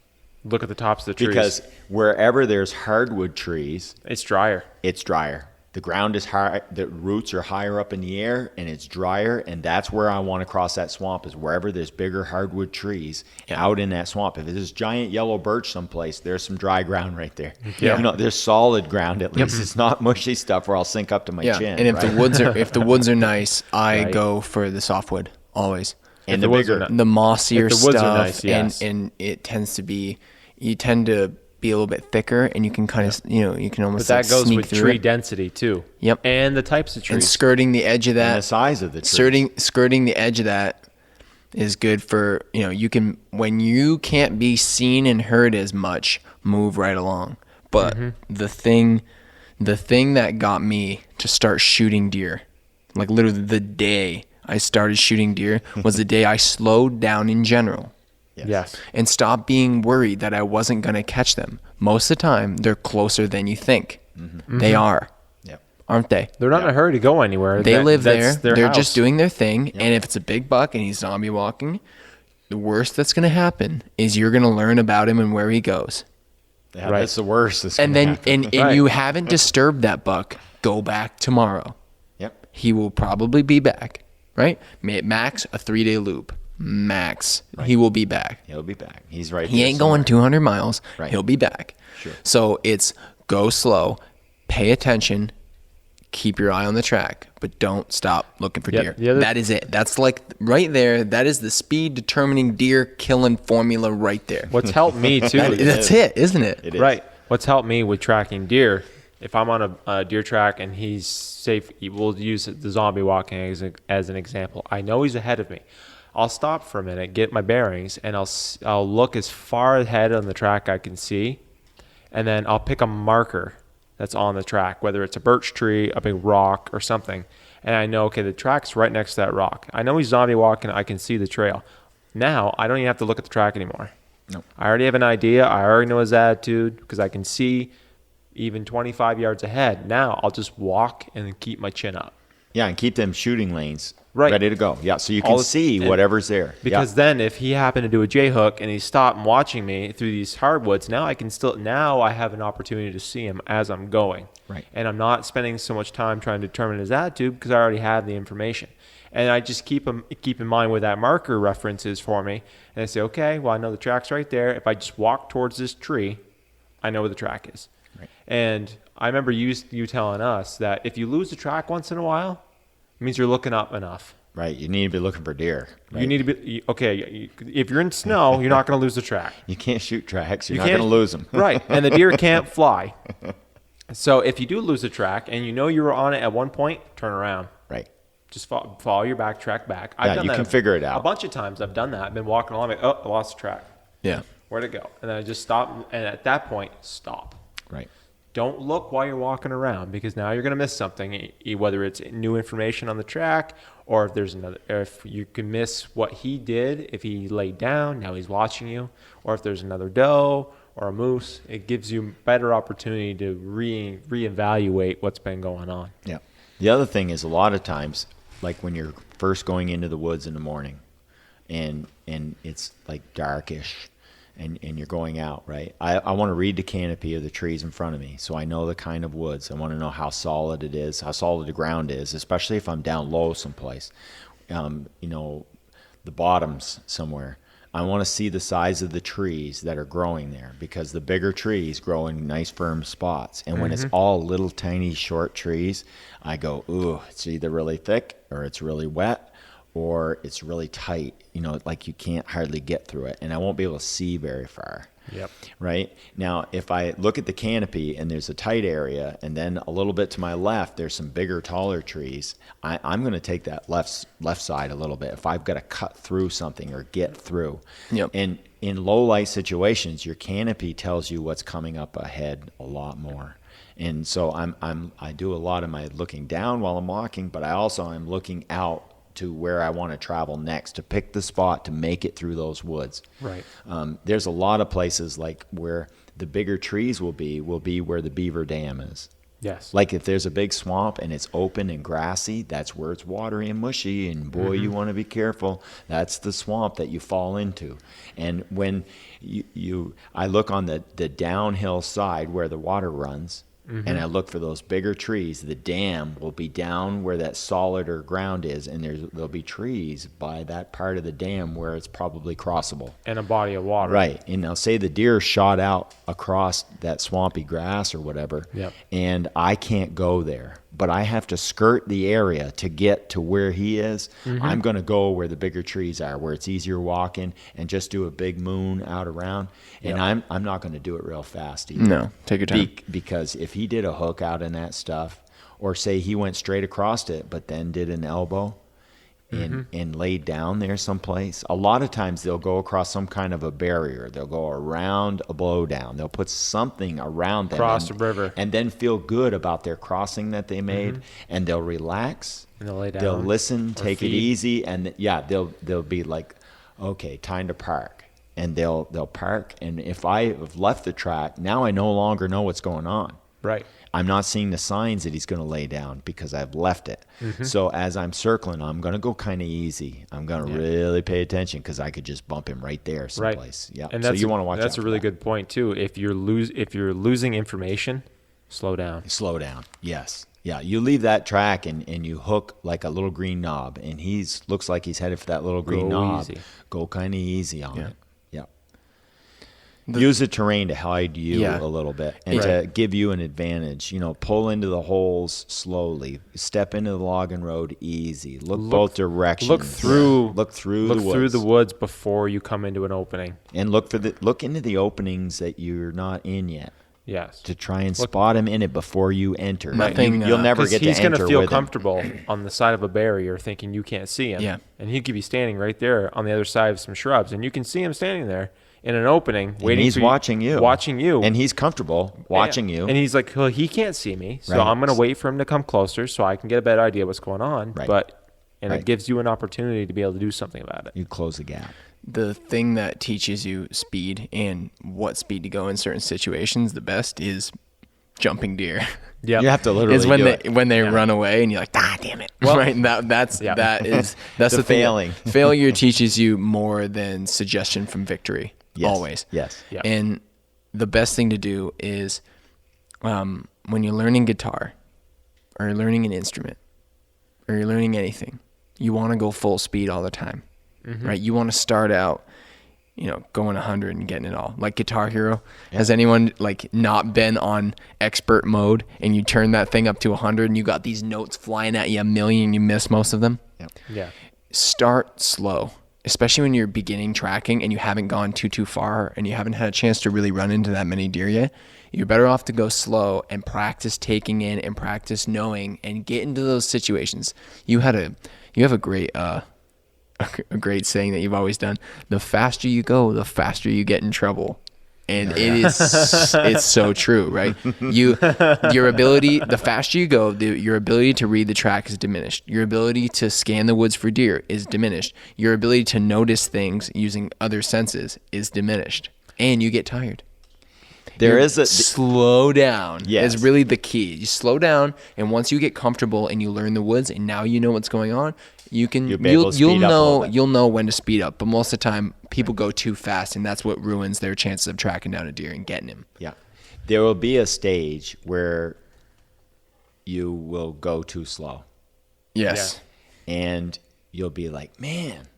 Look at the tops of the trees. Because wherever there's hardwood trees, it's drier. it's drier. The ground is high, the roots are higher up in the air, and it's drier, and that's where I want to cross that swamp, is wherever there's bigger hardwood trees out in that swamp. If there's giant yellow birch someplace, there's some dry ground right there. Yeah. You know, there's solid ground at least. It's not mushy stuff where I'll sink up to my Yeah. chin. And if right? the woods are nice, I Right. go for the softwood always. and If the the woods are bigger, not- The mossier If the woods are stuff, nice, yes. and it tends to be, you tend to be a little bit thicker, and you can kind of, you can But almost that like goes sneak with through tree it. density too. Yep. And the types of And trees. skirting the edge of and the that, size of the trees. skirting the edge of that is good for, you can, when you can't be seen and heard as much, move right along. But the thing that got me to start shooting deer, like literally the day I started shooting deer, was the day I slowed down in general Yes. and stopped being worried that I wasn't going to catch them. Most of the time, they're closer than you think. They are, Yep. aren't they? They're not in a hurry to go anywhere. They live there. That's their They're house. just doing their thing. And if it's a big buck and he's zombie walking, the worst that's going to happen is you're going to learn about him and where he goes. Yeah, Right. that's the worst. That's And gonna then, happen. and Right. you haven't disturbed that buck, go back tomorrow. Yep. He will probably be back, right? Max, a 3-day loop. max. He will be back. He'll be back. He's right. He there ain't going somewhere. 200 miles. Right. He'll be back. Sure. So it's go slow, pay attention, keep your eye on the track, but don't stop looking for deer. That is it. That's like right there. That is the speed determining deer killing formula right there. What's helped me too. That's it, isn't it? It is. Right. What's helped me with tracking deer, if I'm on a deer track and he's safe, we'll use the zombie walking as an example. I know he's ahead of me. I'll stop for a minute, get my bearings, and I'll look as far ahead on the track I can see, and then I'll pick a marker that's on the track, whether it's a birch tree, a big rock, or something. And I know, okay, the track's right next to that rock. I know he's zombie walking. I can see the trail. Now, I don't even have to look at the track anymore. Nope. I already have an idea. I already know his attitude because I can see even 25 yards ahead. Now, I'll just walk and keep my chin up. Yeah, and keep them shooting lanes Right. ready to go. Yeah, so you can see whatever's there. Because then if he happened to do a J hook and he stopped and watching me through these hardwoods, now I have an opportunity to see him as I'm going. Right. And I'm not spending so much time trying to determine his attitude because I already have the information. And I just keep in mind where that marker reference is for me. And I say, okay, well, I know the track's right there. If I just walk towards this tree, I know where the track is. Right. And I remember you telling us that if you lose the track once in a while, it means you're looking up enough. Right, you need to be looking for deer. Right? You need to be okay. If you're in snow, you're not going to lose the track. You can't shoot tracks. You're You not going to can't- lose them. Right, and the deer can't fly. So if you do lose the track and you know you were on it at one point, turn around. Right. Just follow your track back. Yeah, you can figure it out. A bunch of times I've done that. I've been walking along, like, oh, I lost the track. Yeah. Where'd it go? And then I just stop, and at that point, stop. Right. Don't look while you're walking around because now you're going to miss something, whether it's new information on the track or if you can miss what he did, if he laid down, now he's watching you, or if there's another doe or a moose, it gives you better opportunity to reevaluate what's been going on. Yeah. The other thing is a lot of times, like when you're first going into the woods in the morning and it's like darkish, and you're going out, right? I want to read the canopy of the trees in front of me so I know the kind of woods. I want to know how solid it is, how solid the ground is, especially if I'm down low someplace, the bottoms somewhere. I want to see the size of the trees that are growing there because the bigger trees grow in nice firm spots. And when it's all little tiny short trees, I go, ooh, it's either really thick or it's really wet or it's really tight, like you can't hardly get through it, and I won't be able to see very far. Yep. Right? Now, if I look at the canopy and there's a tight area, and then a little bit to my left, there's some bigger, taller trees, I'm going to take that left side a little bit if I've got to cut through something or get through. Yep. And in low light situations, your canopy tells you what's coming up ahead a lot more. And so I do a lot of my looking down while I'm walking, but I also am looking out to where I want to travel next to pick the spot to make it through those woods. Right. There's a lot of places like where the bigger trees will be where the beaver dam is. Yes. Like if there's a big swamp and it's open and grassy, that's where it's watery and mushy, and boy, you want to be careful. That's the swamp that you fall into. And when I look on the downhill side where the water runs, and I look for those bigger trees, the dam will be down where that solider ground is, and there'll be trees by that part of the dam where it's probably crossable. And a body of water. Right. And now say the deer shot out across that swampy grass or whatever, Yep. and I can't go there, but I have to skirt the area to get to where he is. I'm going to go where the bigger trees are, where it's easier walking, and just do a big moon out around. And I'm not going to do it real fast either. No, take your time. Because if he did a hook out in that stuff, or say he went straight across it, but then did an elbow and laid down there someplace, a lot of times they'll go across some kind of a barrier. They'll go around a blowdown. They'll put something around them. Cross the river. And then feel good about their crossing that they made, and they'll relax. And they'll lay down. They'll listen, or take it feed. easy, and they'll be like, okay, time to park. And they'll park, and if I have left the track, now I no longer know what's going on. Right. I'm not seeing the signs that he's going to lay down because I've left it. So as I'm circling, I'm going to go kind of easy. I'm going to really pay attention because I could just bump him right there someplace. Right. Yeah. And so you want to watch That's out a for really that. good point too. If you're losing information, slow down. Slow down. Yes. Yeah, you leave that track and you hook like a little green knob, and looks like he's headed for that little green knob. Easy. Go kind of easy on it. Yeah. Use the terrain to hide you a little bit and to give you an advantage. Pull into the holes slowly. Step into the logging road easy. Look both directions. Look through. Look through Look the woods. through the woods before you come into an opening. And look into the openings that you're not in yet. Yes. To try and spot him in it before you enter. Nothing, You'll never get to enter he's going to feel with him. comfortable on the side of a barrier thinking you can't see him. Yeah. And he could be standing right there on the other side of some shrubs, and you can see him standing there in an opening waiting he's for watching you. Watching you. And he's comfortable watching you. And he's like, well, he can't see me, so Right. I'm going to wait for him to come closer so I can get a better idea what's going on. Right. It gives you an opportunity to be able to do something about it. You close the gap. The thing that teaches you speed and what speed to go in certain situations the best is jumping deer. Yeah. You have to literally Is when do they it. when they run away and you're like, damn it. Right. And that's Yeah. that's The the thing. failing. Failure teaches you more than suggestion from victory. Yes. Always. Yes. Yeah. And the best thing to do is when you're learning guitar or you're learning an instrument or you're learning anything, you want to go full speed all the time. Right? You want to start out going 100 and getting it all. Like Guitar Hero. Has anyone not been on expert mode and you turn that thing up to 100 and you got these notes flying at you a million and you miss most of them? Yeah. Start slow, especially when you're beginning tracking and you haven't gone too far and you haven't had a chance to really run into that many deer yet. You're better off to go slow and practice taking in and practice knowing and get into those situations. You have a great a great saying that you've always done. The faster you go, the faster you get in trouble. And it's so true, right? Your ability, the faster you go, your ability to read the track is diminished. Your ability to scan the woods for deer is diminished. Your ability to notice things using other senses is diminished. And you get tired. There is a slow down. Yes. Is really the key. You slow down, and once you get comfortable and you learn the woods, and now you know what's going on, you'll know when to speed up. But most of the time, people go too fast, and that's what ruins their chances of tracking down a deer and getting him. Yeah. There will be a stage where you will go too slow. Yes. And you'll be like, man,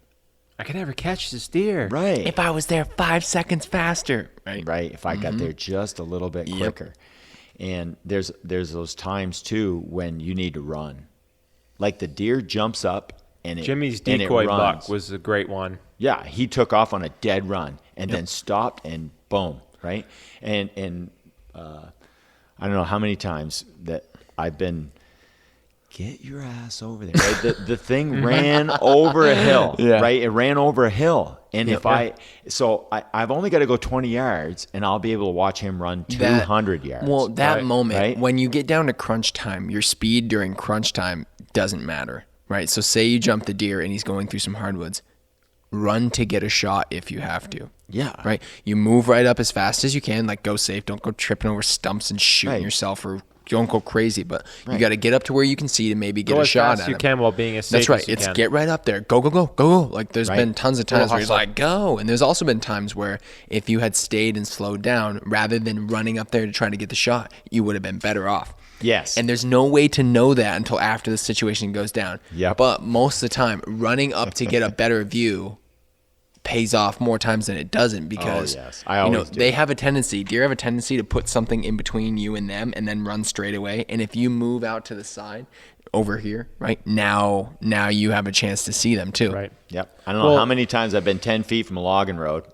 I could never catch this deer. right. If I was there 5 seconds faster, right? Right. If I got there just a little bit quicker. And there's those times too when you need to run. Like the deer jumps up and Jimmy's and it decoy runs. buck was a great one. Yeah, he took off on a dead run and then stopped and boom, right? And I don't know how many times that I've been, get your ass over there. Right? The thing ran over a hill, right? It ran over a hill. And I've only got to go 20 yards and I'll be able to watch him run 200 yards. Well, that moment, right? when you get down to crunch time, your speed during crunch time doesn't matter, right? So say you jump the deer and he's going through some hardwoods. Run to get a shot if you have to. Yeah. Right? You move right up as fast as you can, like go safe. Don't go tripping over stumps and shooting Right. yourself, or don't go crazy, but you got to get up to where you can see to maybe get a shot as fast at as you him. can while being as safe That's right. as you It's can. get right up there. Go. Like there's Right. been tons of times where he's hustle. like, go. And there's also been times where if you had stayed and slowed down rather than running up there to try to get the shot, you would have been better off. Yes. And there's no way to know that until after the situation goes down. Yep. But most of the time, running up to get a better view pays off more times than it doesn't, because yes. I always do. deer have a tendency to put something in between you and them and then run straight away. And if you move out to the side over here, right, now you have a chance to see them too. Right. Yep. I don't know how many times I've been 10 feet from a logging road.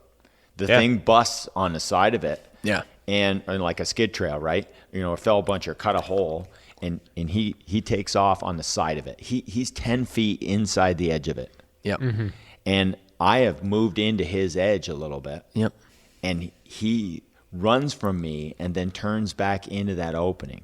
The thing busts on the side of it. Yeah. And like a skid trail, right? A fell buncher cut a hole, and he takes off on the side of it. He's 10 feet inside the edge of it. Yep. Mm-hmm. And I have moved into his edge a little bit. Yep. And he runs from me and then turns back into that opening.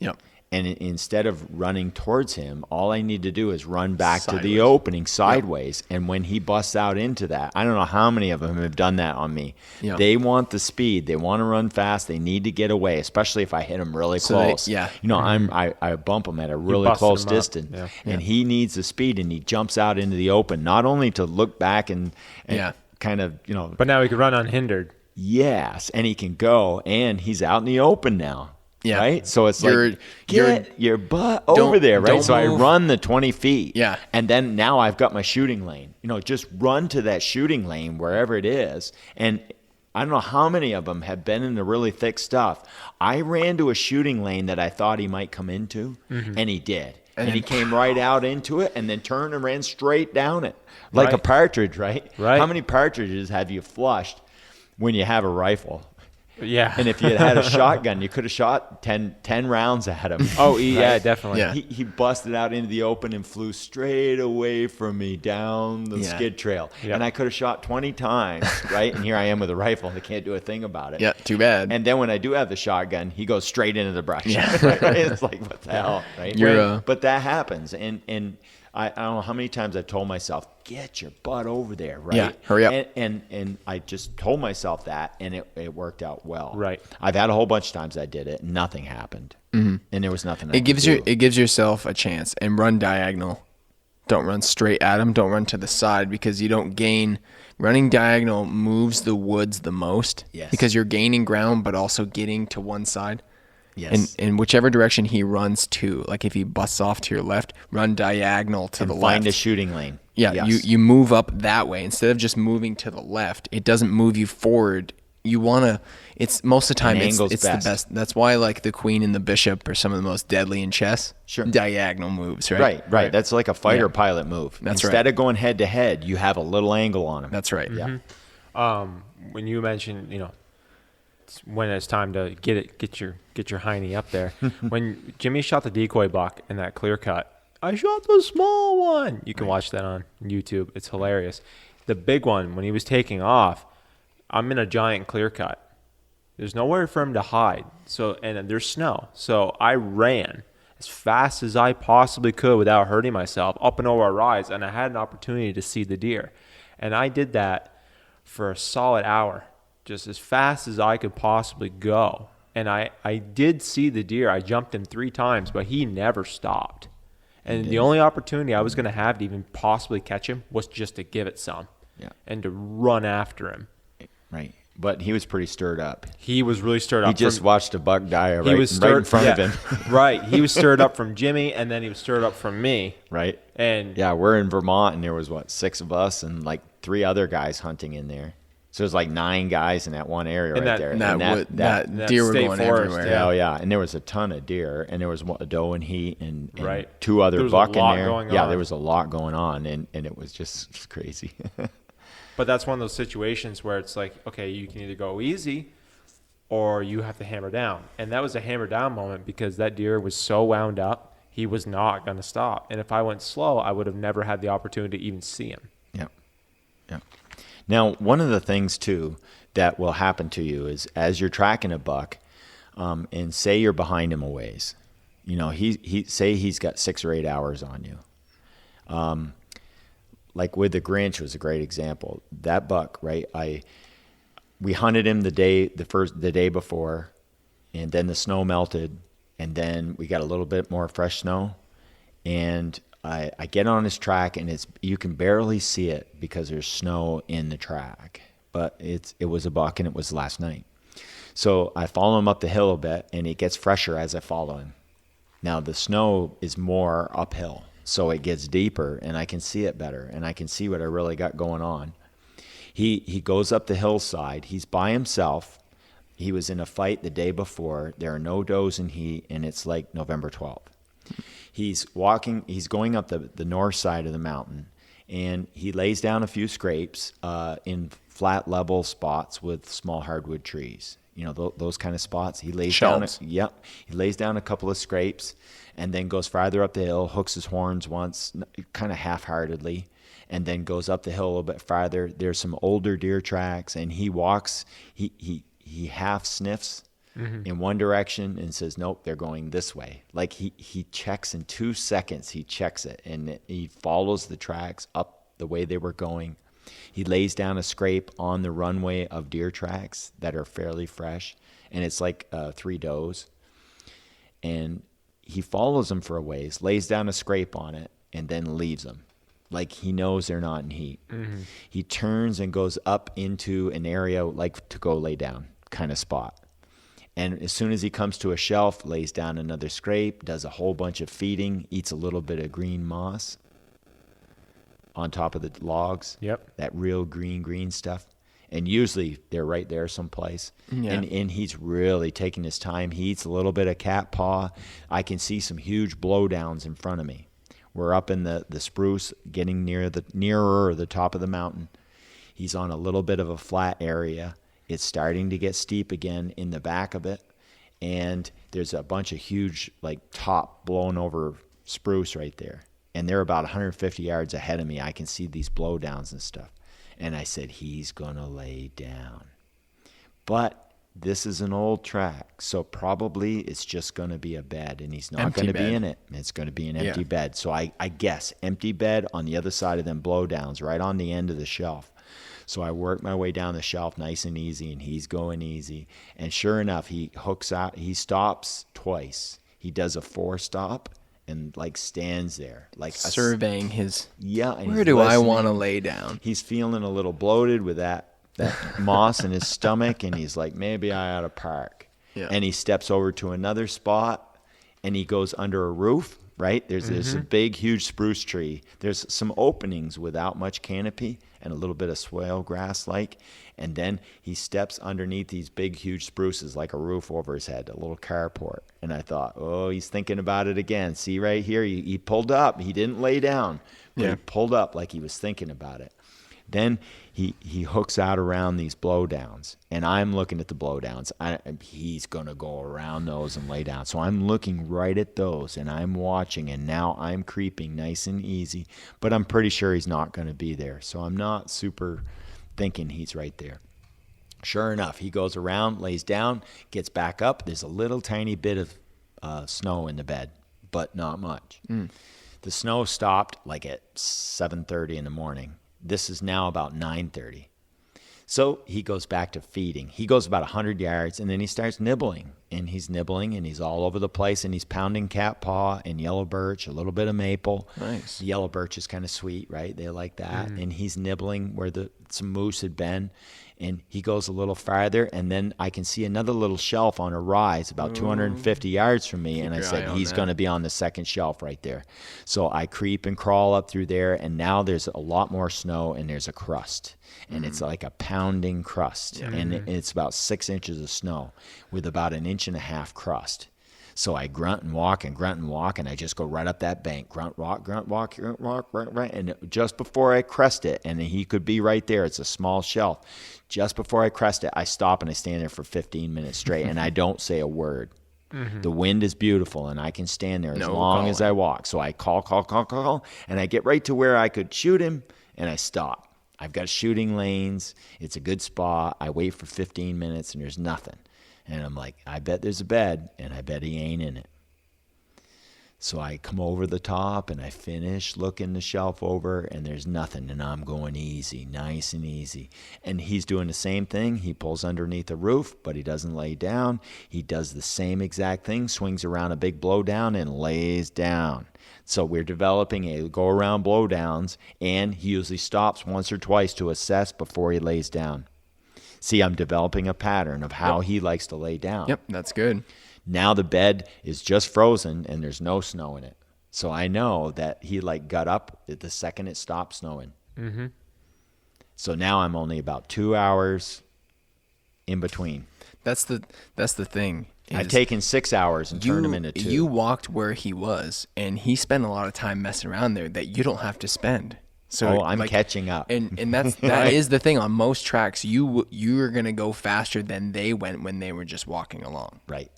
Yep. And instead of running towards him, all I need to do is run back to the Sideways. opening sideways. Yep. And when he busts out into that, I don't know how many of them have done that on me. Yep. They want the speed. They want to run fast. They need to get away, especially if I hit them really close. I bump him at a really busted close him up. distance. Yeah. And he needs the speed, and he jumps out into the open, not only to look back and kind of, But now he could run unhindered. yes, and he can go, and he's out in the open now. Yeah. Right. So it's You're- like, get your butt over Don't- there. Right. don't So I move. run the 20 feet. Yeah. And then now I've got my shooting lane. Just run to that shooting lane wherever it is. And I don't know how many of them have been in the really thick stuff. I ran to a shooting lane that I thought he might come into, and he did. And he came right out into it and then turned and ran straight down it like a Right. partridge, right? Right. How many partridges have you flushed when you have a rifle? Yeah. And if you had had a shotgun, you could have shot 10 rounds at him. Oh, yeah, definitely. Yeah. He busted out into the open and flew straight away from me down the Yeah. skid trail. Yep. And I could have shot 20 times, right? And here I am with a rifle. I can't do a thing about it. Yeah, too bad. And then when I do have the shotgun, he goes straight into the brush. Yeah. It's like, what the hell, right? You're, But that happens. And I don't know how many times I've told myself, get your butt over there, right? Yeah, hurry up. And I just told myself that, and it worked out well. Right. I've had a whole bunch of times I did it, and nothing happened. And there was nothing I It gives could do. it gives yourself a chance, and run diagonal. Don't run straight at them. Don't run to the side, because you don't gain. Running diagonal moves the woods the most. Yes. Because you're gaining ground, but also getting to one side. Yes. And whichever direction he runs to, like if he busts off to your left, run diagonal to the left. Find a shooting lane. Yeah, Yes. you move up that way instead of just moving to the left. It doesn't move you forward. You want to. It's most of the time An it's angle's the best. best. That's why like the queen and the bishop are some of the most deadly in chess. Sure. Diagonal moves, right? Right. That's like a fighter Yeah. pilot move. That's Instead right. of going head to head, you have a little angle on him. That's right. Yeah. When you mentioned, when it's time to get your hiney up there. When Jimmy shot the decoy buck in that clear cut, I shot the small one. You can watch that on YouTube. It's hilarious. The big one, when he was taking off, I'm in a giant clear cut. There's nowhere for him to hide. And there's snow. So I ran as fast as I possibly could without hurting myself up and over a rise, and I had an opportunity to see the deer. And I did that for a solid hour, just as fast as I could possibly go. And I did see the deer. I jumped him 3 times, but he never stopped. And the only opportunity I was going to have to even possibly catch him was just to give it some and to run after him. Right. But he was pretty stirred up. He was really stirred up. He just watched a buck die He right, was right stirred in front of yeah, him. Right. He was stirred up from Jimmy, and then he was stirred up from me. Right. And Yeah, we're in Vermont, and there was, 6 of us and like 3 other guys hunting in there. So there's like 9 guys in that one area right that- there. And And that deer were state going forest, everywhere. yeah. Oh yeah, and there was a ton of deer, and there was a doe in heat, and Right. 2 other There was a buck in lot there. going Yeah, on. there was a lot going on, and it was just crazy. But that's one of those situations where it's like, okay, you can either go easy or you have to hammer down. And that was a hammer down moment because that deer was so wound up, he was not going to stop. And if I went slow, I would have never had the opportunity to even see him. Yep. Yep. Now, one of the things too that will happen to you is as you're tracking a buck, and say you're behind him a ways, he say he's got 6 or 8 hours on you. Like with the Grinch was a great example. That buck, right? We hunted him the day before, and then the snow melted, and then we got a little bit more fresh snow, and I get on his track, and you can barely see it because there's snow in the track, but it was a buck, and it was last night. So I follow him up the hill a bit, and it gets fresher as I follow him. Now the snow is more uphill, so it gets deeper, and I can see it better, and I can see what I really got going on. He goes up the hillside. He's by himself. He was in a fight the day before. There are no does in heat, and it's like November 12th. He's going up the north side of the mountain, and he lays down a few scrapes in flat level spots with small hardwood trees. Those kind of spots. He lays Shelves. down. He lays down a couple of scrapes, and then goes farther up the hill, hooks his horns once, kind of half-heartedly, and then goes up the hill a little bit farther. There's some older deer tracks, and he walks. He half sniffs in one direction and says, "Nope, they're going this way." Like he checks in 2 seconds. He checks it, and he follows the tracks up the way they were going. He lays down a scrape on the runway of deer tracks that are fairly fresh, and it's like 3 does. And he follows them for a ways, lays down a scrape on it, and then leaves them. Like he knows they're not in heat. Mm-hmm. He turns and goes up into an area like to go lay down kind of spot. And as soon as he comes to a shelf, lays down another scrape, does a whole bunch of feeding, eats a little bit of green moss on top of the logs. Yep. That real green stuff. And usually they're right there someplace. Yeah. And he's really taking his time. He eats a little bit of cat paw. I can see some huge blowdowns in front of me. We're up in the spruce, getting nearer the top of the mountain. He's on a little bit of a flat area. It's starting to get steep again in the back of it. And there's a bunch of huge, like, top blown over spruce right there. And they're about 150 yards ahead of me. I can see these blowdowns and stuff. And I said, he's going to lay down. But this is an old track, so probably it's just going to be a bed, and he's not going to be in it. It's going to be an empty bed. So I guess empty bed on the other side of them blowdowns, right on the end of the shelf. So I work my way down the shelf nice and easy, and he's going easy. And sure enough, he hooks out. He stops twice. He does a 4-stop and, like, stands there, like Surveying his. Yeah. And Where he's do I listening. want to lay down? He's feeling a little bloated with that moss in his stomach, and he's like, maybe I ought to park. Yeah. And he steps over to another spot, and he goes under a roof, right? There's a big, huge spruce tree. There's some openings without much canopy and a little bit of swale grass like. And then he steps underneath these big, huge spruces like a roof over his head, a little carport. And I thought, oh, he's thinking about it again. See right here, he pulled up. He didn't lay down, but he pulled up like he was thinking about it. Then he hooks out around these blowdowns, and I'm looking at the blowdowns. He's going to go around those and lay down. So I'm looking right at those, and I'm watching, and now I'm creeping nice and easy, but I'm pretty sure he's not going to be there. So I'm not super thinking he's right there. Sure enough, he goes around, lays down, gets back up. There's a little tiny bit of snow in the bed, but not much. The snow stopped like at 7:30 in the morning. This is now about 9:30. So he goes back to feeding. He goes about 100 yards, and then he starts nibbling. And he's nibbling, and he's all over the place, and he's pounding cat paw and yellow birch, a little bit of maple. Nice. The yellow birch is kind of sweet, right? They like that. And he's nibbling where some moose had been. And he goes a little farther, and then I can see another little shelf on a rise about 250 yards from me. And I your said, eye on he's that. going to be on the second shelf right there. So I creep and crawl up through there, and now there's a lot more snow, and there's a crust. And it's like a pounding crust. And it's about 6 inches of snow with about 1.5 inches crust. So I grunt and walk, and I just go right up that bank. Grunt, walk, grunt, walk, right. And just before I crest it, and he could be right there, it's a small shelf. Just before I crest it, I stop and I stand there for 15 minutes straight, and I don't say a word. The wind is beautiful, and I can stand there as long as I walk. So I call, and I get right to where I could shoot him, and I stop. I've got shooting lanes. It's a good spot. I wait for 15 minutes, and there's nothing. And I'm like, I bet there's a bed, and I bet he ain't in it. So I come over the top, and I finish looking the shelf over, and there's nothing, and I'm going easy, nice and easy. And he's doing the same thing. He pulls underneath the roof, but he doesn't lay down. He does the same exact thing, swings around a big blowdown, and lays down. So we're developing a go-around blowdowns, and he usually stops once or twice to assess before he lays down. See, I'm developing a pattern of how he likes to lay down. Yep, that's good. Now the bed is just frozen and there's no snow in it. So I know that he got up the second it stopped snowing. Mm-hmm. So now I'm only about 2 hours in between. That's the thing. I've taken 6 hours and turned them into 2. You walked where he was, and he spent a lot of time messing around there that you don't have to spend. So I'm catching up. And that is the thing on most tracks. You're gonna go faster than they went when they were just walking along. Right.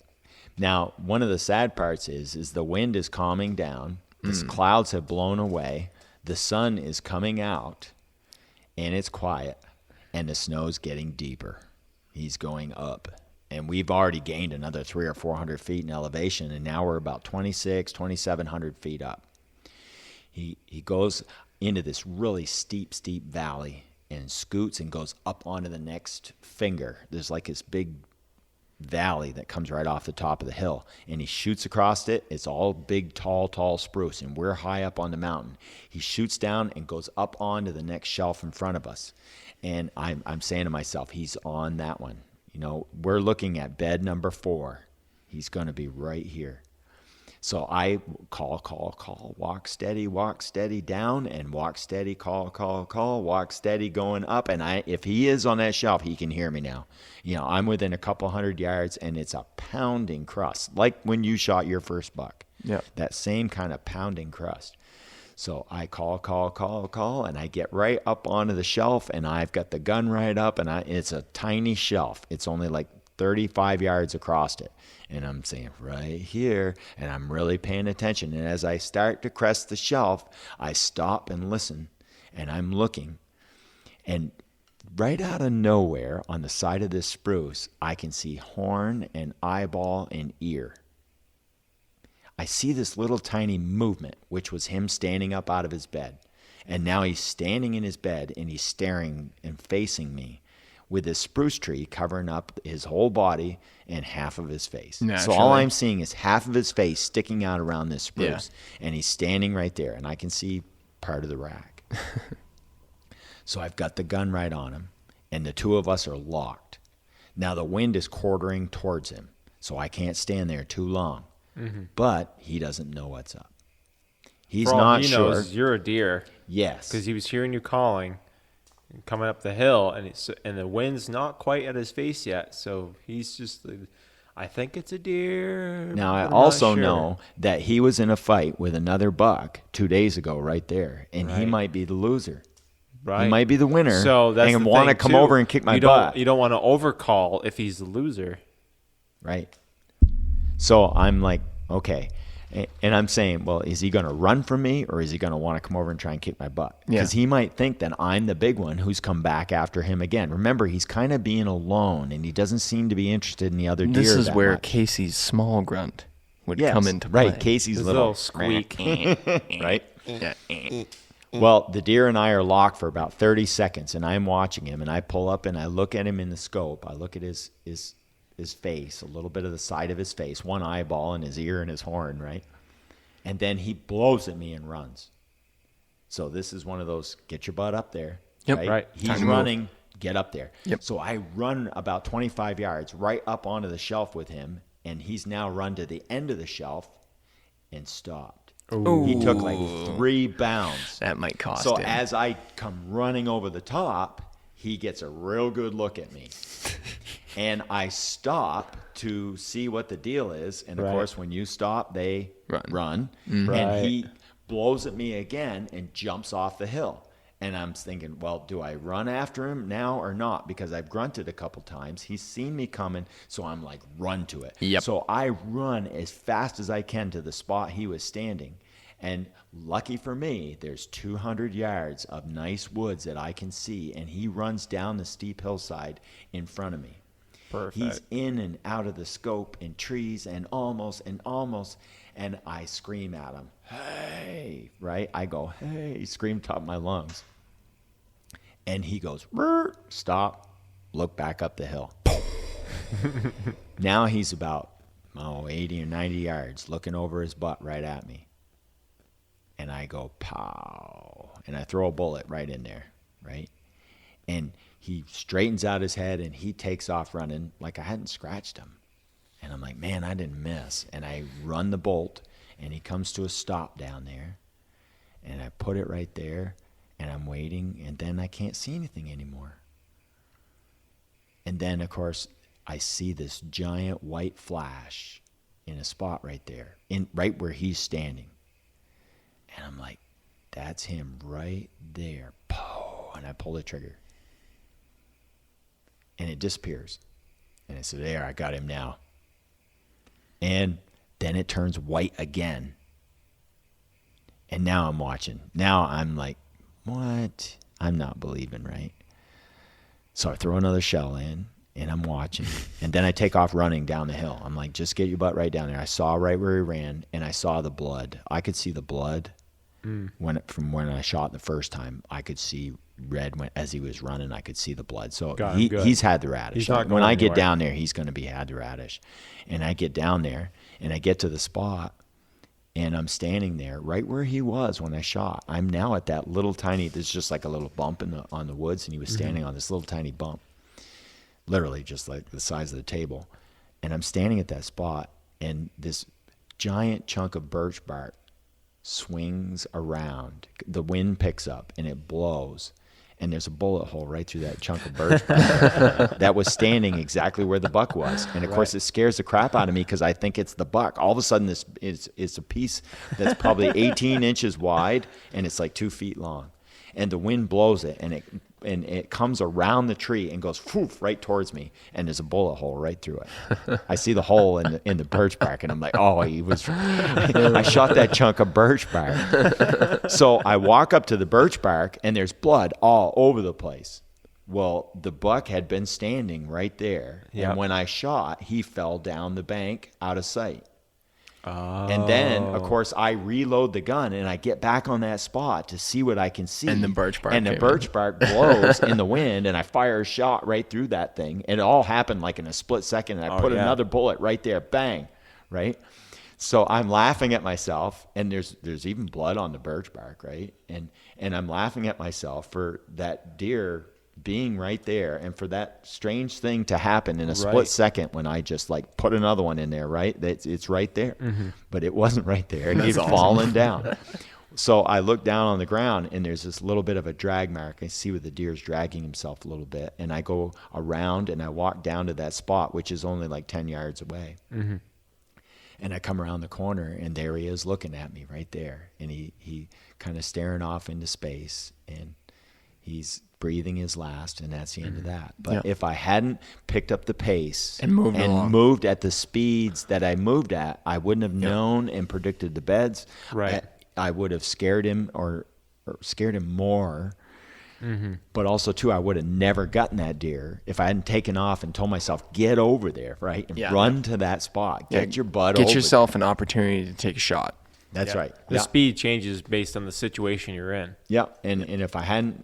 Now, one of the sad parts is the wind is calming down. The clouds have blown away. The sun is coming out, and it's quiet, and the snow's getting deeper. He's going up, and we've already gained another 300 or 400 feet in elevation, and now we're about 2,700 feet up. He goes into this really steep valley and scoots and goes up onto the next finger. There's like this big valley that comes right off the top of the hill, and he shoots across it. It's all big, tall spruce, and we're high up on the mountain. He shoots down and goes up onto the next shelf in front of us, and I'm saying to myself, he's on that one. we're looking at bed number 4. He's going to be right here. So I call, walk steady down, and walk steady, call, walk steady going up. And if he is on that shelf, he can hear me now. I'm within a couple hundred yards, and it's a pounding crust, like when you shot your first buck. Yeah. That same kind of pounding crust. So I call, and I get right up onto the shelf, and I've got the gun right up, and it's a tiny shelf. It's only like 35 yards across it. And I'm saying right here, and I'm really paying attention. And as I start to crest the shelf, I stop and listen, and I'm looking. And right out of nowhere on the side of this spruce, I can see horn and eyeball and ear. I see this little tiny movement, which was him standing up out of his bed. And now he's standing in his bed, and he's staring and facing me, with this spruce tree covering up his whole body and half of his face. Naturally. So all I'm seeing is half of his face sticking out around this spruce, and he's standing right there, and I can see part of the rack. So I've got the gun right on him, and the two of us are locked. Now the wind is quartering towards him, so I can't stand there too long. Mm-hmm. But he doesn't know what's up. He's not sure. He knows you're a deer. Yes. Because he was hearing you calling, coming up the hill, and the wind's not quite at his face yet, so he's just like, I think it's a deer. Now I I'm also not sure. know that he was in a fight with another buck 2 days ago right there, and he Right. might be the loser. Right. He might be the winner. So that's and the want to thing, come too. over and kick my you butt. You don't want to overcall if he's the loser. Right. So I'm like, okay. And I'm saying, well, is he going to run from me, or is he going to want to come over and try and kick my butt? Because he might think that I'm the big one who's come back after him again. Remember, he's kind of being alone, and he doesn't seem to be interested in the other deer. This is that where much. Casey's small grunt would come into play. Right, Casey's His little little squeak. right? Well, the deer and I are locked for about 30 seconds, and I'm watching him, and I pull up and I look at him in the scope. I look at his face, a little bit of the side of his face, one eyeball and his ear and his horn, right? And then he blows at me and runs. So this is one of those, get your butt up there. Yep. Right. He's running, get up there. Yep. So I run about 25 yards right up onto the shelf with him, and he's now run to the end of the shelf and stopped. Ooh. He took like 3 bounds. That might cost So him. as I come running over the top, he gets a real good look at me. And I stop to see what the deal is. And, of Right. course, when you stop, they run. Mm-hmm. Right. And he blows at me again and jumps off the hill. And I'm thinking, well, do I run after him now or not? Because I've grunted a couple times. He's seen me coming, so I'm like, run to it. Yep. So I run as fast as I can to the spot he was standing. And lucky for me, there's 200 yards of nice woods that I can see, and he runs down the steep hillside in front of me. Perfect. He's in and out of the scope and trees and almost, and I scream at him, hey, right? I go, hey, scream top of my lungs. And he goes, stop, look back up the hill. Now he's about 80 or 90 yards looking over his butt right at me. And I go, pow, and I throw a bullet right in there, right? And he straightens out his head, and he takes off running like I hadn't scratched him. And I'm like, man, I didn't miss. And I run the bolt, and he comes to a stop down there. And I put it right there, and I'm waiting, and then I can't see anything anymore. And then, of course, I see this giant white flash in a spot right there, right where he's standing. And I'm like, that's him right there. Pow! And I pull the trigger. And it disappears. And I said, there, I got him now. And then it turns white again. And now I'm watching. Now I'm like, what? I'm not believing, right? So I throw another shell in, and I'm watching. And then I take off running down the hill. I'm like, just get your butt right down there. I saw right where he ran, and I saw the blood. I could see the blood. From when I shot the first time, I could see red as he was running. I could see the blood. So Got him good. he's had the radish. He's not When going I get anywhere. down there, he's going to be had the radish. And I get down there, and I get to the spot, and I'm standing there right where he was when I shot. I'm now at that little tiny. There's just like a little bump on the woods, and he was standing on this little tiny bump. literally just like the size of the table. And I'm standing at that spot, and this giant chunk of birch bark swings around. The wind picks up and it blows, and there's a bullet hole right through that chunk of birch bark that was standing exactly where the buck was. And of course, it scares the crap out of me because I think it's the buck. All of a sudden, this is a piece that's probably 18 inches wide, and it's like 2 feet long. And the wind blows it, and it comes around the tree and goes whoof, right towards me, and there's a bullet hole right through it. I see the hole in the birch bark, and I'm like, oh, I shot that chunk of birch bark. So I walk up to the birch bark, and there's blood all over the place. Well, the buck had been standing right there, and when I shot, he fell down the bank out of sight. Oh. And then, of course, I reload the gun and I get back on that spot to see what I can see. And the birch bark blows in the wind, and I fire a shot right through that thing. And it all happened like in a split second. And I put another bullet right there, bang, right? So I'm laughing at myself, and there's even blood on the birch bark, right? And I'm laughing at myself for that deer being right there, and for that strange thing to happen in a split second when I just like put another one in there, right? It's right there. But it wasn't right there. He'd fallen down. So I look down on the ground, and there's this little bit of a drag mark. I see where the deer's dragging himself a little bit, and I go around and I walk down to that spot, which is only like 10 yards away. And I come around the corner, and there he is looking at me right there, and he kind of staring off into space, and he's breathing his last, and that's the end of that. But if I hadn't picked up the pace and moved at the speeds that I moved at, I wouldn't have known and predicted the beds. Right. I would have scared him or scared him more. But also, too, I would have never gotten that deer if I hadn't taken off and told myself, get over there, right? And run to that spot. Get your butt over. Get yourself an opportunity to take a shot. That's right. The speed changes based on the situation you're in. Yeah. And if I hadn't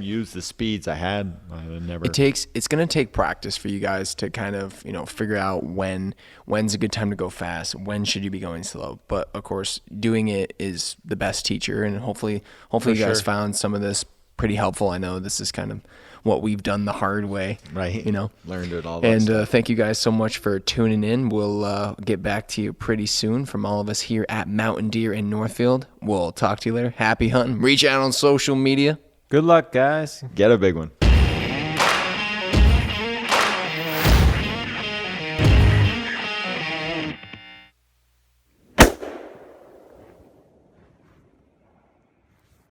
used the speeds I had, I would never. It's going to take practice for you guys to kind of, figure out when's a good time to go fast, when should you be going slow. But of course, doing it is the best teacher, and hopefully you guys found some of this pretty helpful. I know this is kind of what we've done the hard way, right? Learned it all. And thank you guys so much for tuning in. We'll get back to you pretty soon from all of us here at Mountain Deer in Northfield. We'll talk to you later. Happy hunting. Reach out on social media. Good luck, guys. Get a big one.